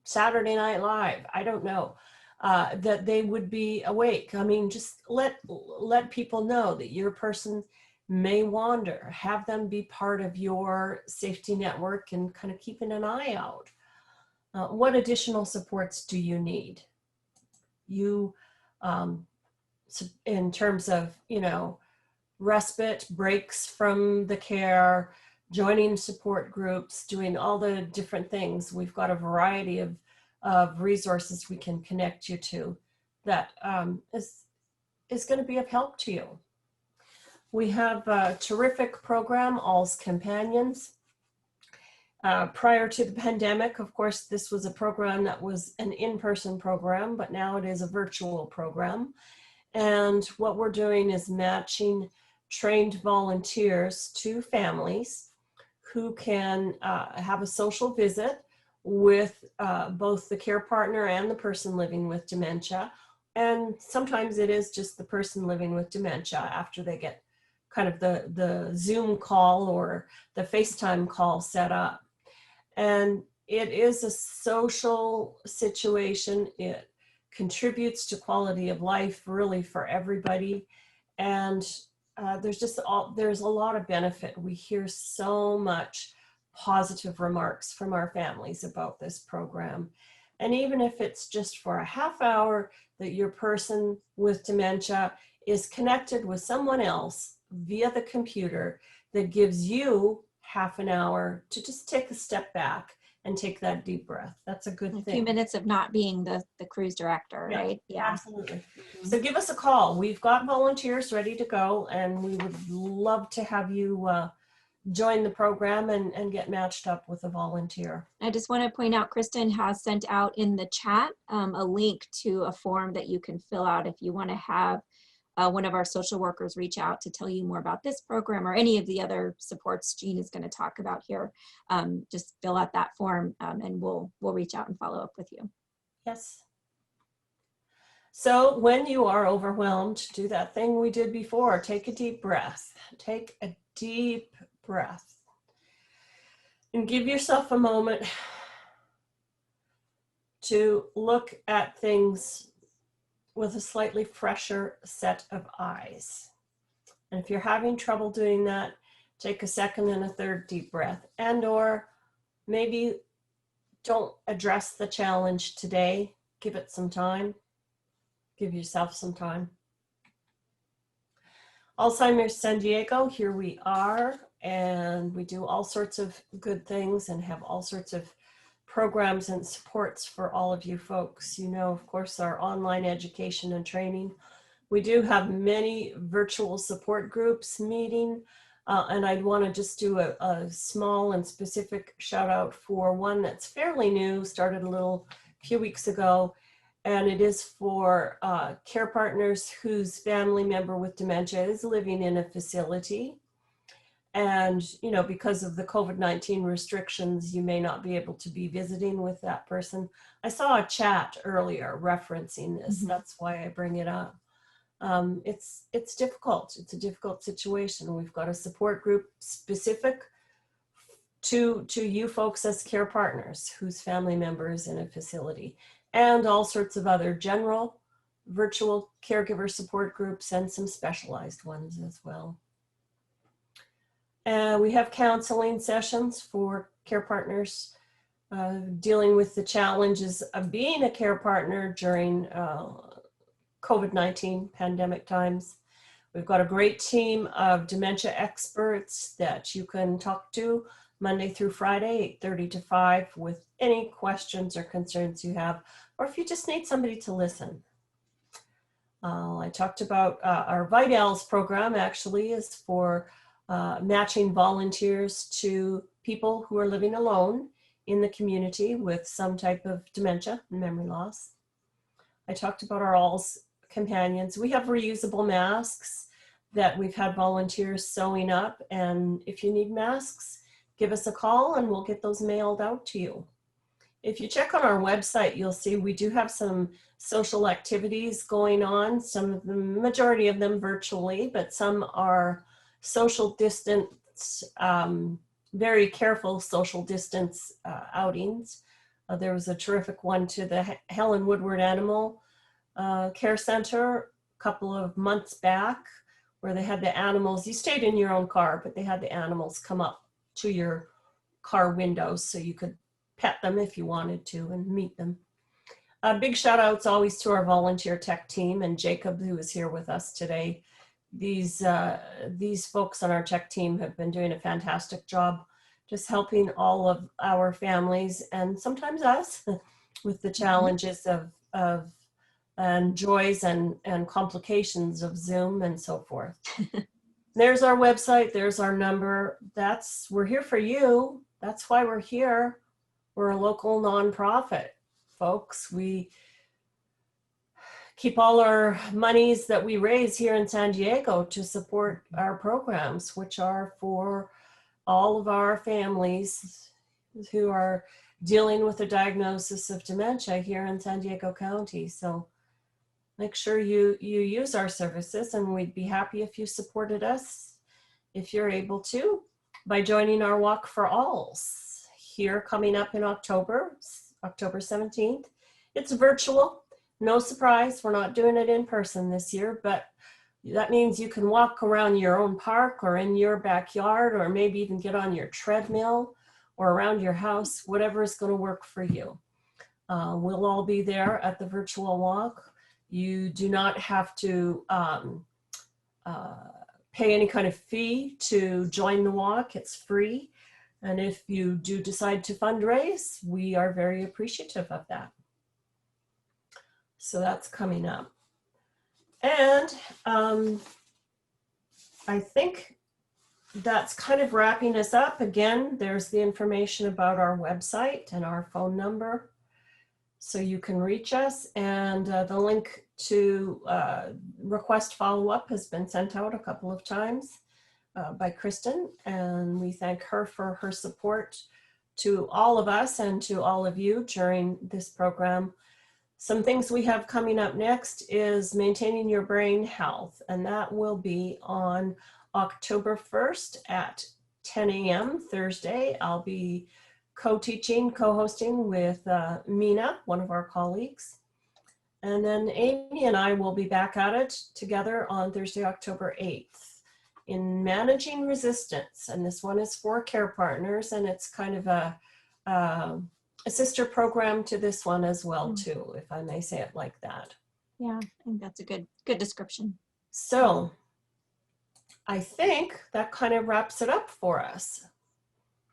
Saturday Night Live. I don't know. That they would be awake. I mean, just let people know that your person may wander. Have them be part of your safety network and kind of keeping an eye out. What additional supports do you need? In terms of, you know, respite, breaks from the care, joining support groups, doing all the different things. We've got a variety of resources we can connect you to that is going to be of help to you. We have a terrific program, All's Companions. Prior to the pandemic, of course, this was a program that was an in-person program, but now it is a virtual program. And what we're doing is matching trained volunteers to families who can have a social visit with both the care partner and the person living with dementia. And sometimes it is just the person living with dementia after they get kind of the Zoom call or the FaceTime call set up. And it is a social situation. It contributes to quality of life really for everybody. And there's a lot of benefit. We hear so much positive remarks from our families about this program. And even if it's just for a half hour that your person with dementia is connected with someone else via the computer that gives you half an hour to just take a step back and take that deep breath. That's a good A thing. few minutes of not being the cruise director, Yeah, right? Yeah. absolutely. So give us a call. We've got volunteers ready to go, and we would love to have you join the program and get matched up with a volunteer. I just want to point out, Kristen has sent out in the chat a link to a form that you can fill out if you want to have one of our social workers reach out to tell you more about this program or any of the other supports Jean is going to talk about here. Just fill out that form and we'll reach out and follow up with you. Yes. So when you are overwhelmed, do that thing we did before. Take a deep breath. Take a deep breath. And give yourself a moment to look at things with a slightly fresher set of eyes. And if you're having trouble doing that, take a second and a third deep breath, and or maybe don't address the challenge today. Give it some time. Give yourself some time. Alzheimer's San Diego, here we are, and we do all sorts of good things and have all sorts of programs and supports for all of you folks. You know, of course, our online education and training. We do have many virtual support groups meeting, and I'd want to just do a small and specific shout out for one that's fairly new, started a few weeks ago, and it is for care partners whose family member with dementia is living in a facility. And, you know, because of the COVID-19 restrictions, you may not be able to be visiting with that person. I saw a chat earlier referencing this. Mm-hmm. That's why I bring it up. It's difficult. It's a difficult situation. We've got a support group specific to you folks as care partners whose family member is in a facility, and all sorts of other general virtual caregiver support groups and some specialized ones as well. We have counseling sessions for care partners dealing with the challenges of being a care partner during COVID-19 pandemic times. We've got a great team of dementia experts that you can talk to Monday through Friday, 8:30 to 5, with any questions or concerns you have, or if you just need somebody to listen. I talked about our Vitals program actually is for matching volunteers to people who are living alone in the community with some type of dementia and memory loss. I talked about our ALS companions. We have reusable masks that we've had volunteers sewing up, and if you need masks, give us a call and we'll get those mailed out to you. If you check on our website, you'll see we do have some social activities going on, the majority of them virtually, but some are social distance, very careful social distance outings. There was a terrific one to the Helen Woodward Animal Care Center a couple of months back, where they had the animals, you stayed in your own car, but they had the animals come up to your car windows so you could pet them if you wanted to and meet them. Big shout outs always to our volunteer tech team and Jacob, who is here with us today. These folks on our tech team have been doing a fantastic job just helping all of our families and sometimes us with the challenges of and joys and complications of Zoom and so forth. There's our website, there's our number. We're here for you. That's why we're here. We're a local nonprofit, folks. We keep all our monies that we raise here in San Diego to support our programs, which are for all of our families who are dealing with a diagnosis of dementia here in San Diego County. So make sure you use our services, and we'd be happy if you supported us, if you're able to, by joining our Walk for Alls here coming up in October 17th. It's virtual, no surprise, we're not doing it in person this year, but that means you can walk around your own park or in your backyard, or maybe even get on your treadmill or around your house, whatever is going to work for you. We'll all be there at the virtual walk. You do not have to pay any kind of fee to join the walk. It's free. And if you do decide to fundraise, we are very appreciative of that. So that's coming up. And I think that's kind of wrapping us up. Again, there's the information about our website and our phone number, so you can reach us. And the link to request follow-up has been sent out a couple of times by Kristen, and we thank her for her support to all of us and to all of you during this program. Some things we have coming up next is Maintaining Your Brain Health, and that will be on October 1st at 10 a.m. Thursday. I'll be co-teaching, co-hosting with Mina, one of our colleagues. And then Amy and I will be back at it together on Thursday, October 8th in Managing Resistance. And this one is for care partners, and it's kind of a sister program to this one as well, too, if I may say it like that. Yeah, I think that's a good description. So I think that kind of wraps it up for us.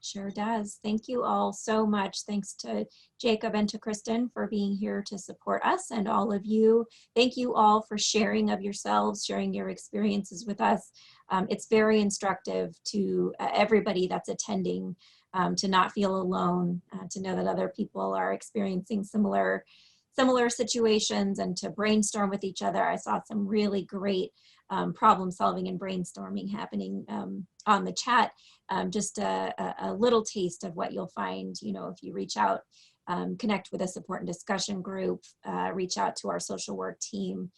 Sure does. Thank you all so much. Thanks to Jacob and to Kristen for being here to support us, and all of you. Thank you all for sharing of yourselves, sharing your experiences with us. It's very instructive to everybody that's attending, to not feel alone, to know that other people are experiencing similar situations, and to brainstorm with each other. I saw some really great problem solving and brainstorming happening on the chat. Just a little taste of what you'll find, if you reach out, connect with a support and discussion group, reach out to our social work team.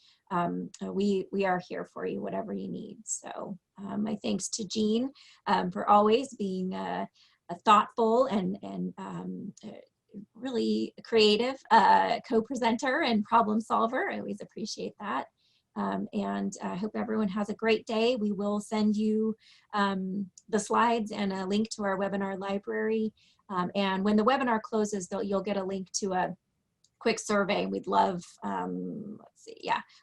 We are here for you, whatever you need. So my thanks to Jean for always being a thoughtful and really creative co-presenter and problem solver. I always appreciate that. And I hope everyone has a great day. We will send you the slides and a link to our webinar library. And when the webinar closes, you'll get a link to a quick survey. We'd love,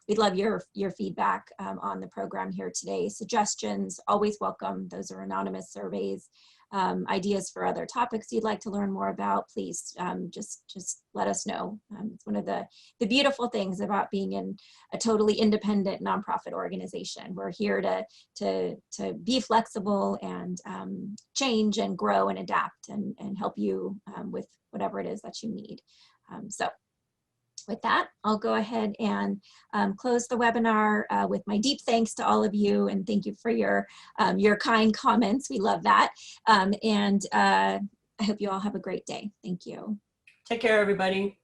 we'd love your feedback on the program here today. Suggestions, always welcome. Those are anonymous surveys. Ideas for other topics you'd like to learn more about, please just let us know. It's one of the beautiful things about being in a totally independent nonprofit organization. We're here to be flexible and change and grow and adapt and help you with whatever it is that you need. So with that, I'll go ahead and close the webinar with my deep thanks to all of you, and thank you for your kind comments. We love that. And I hope you all have a great day. Thank you. Take care, everybody.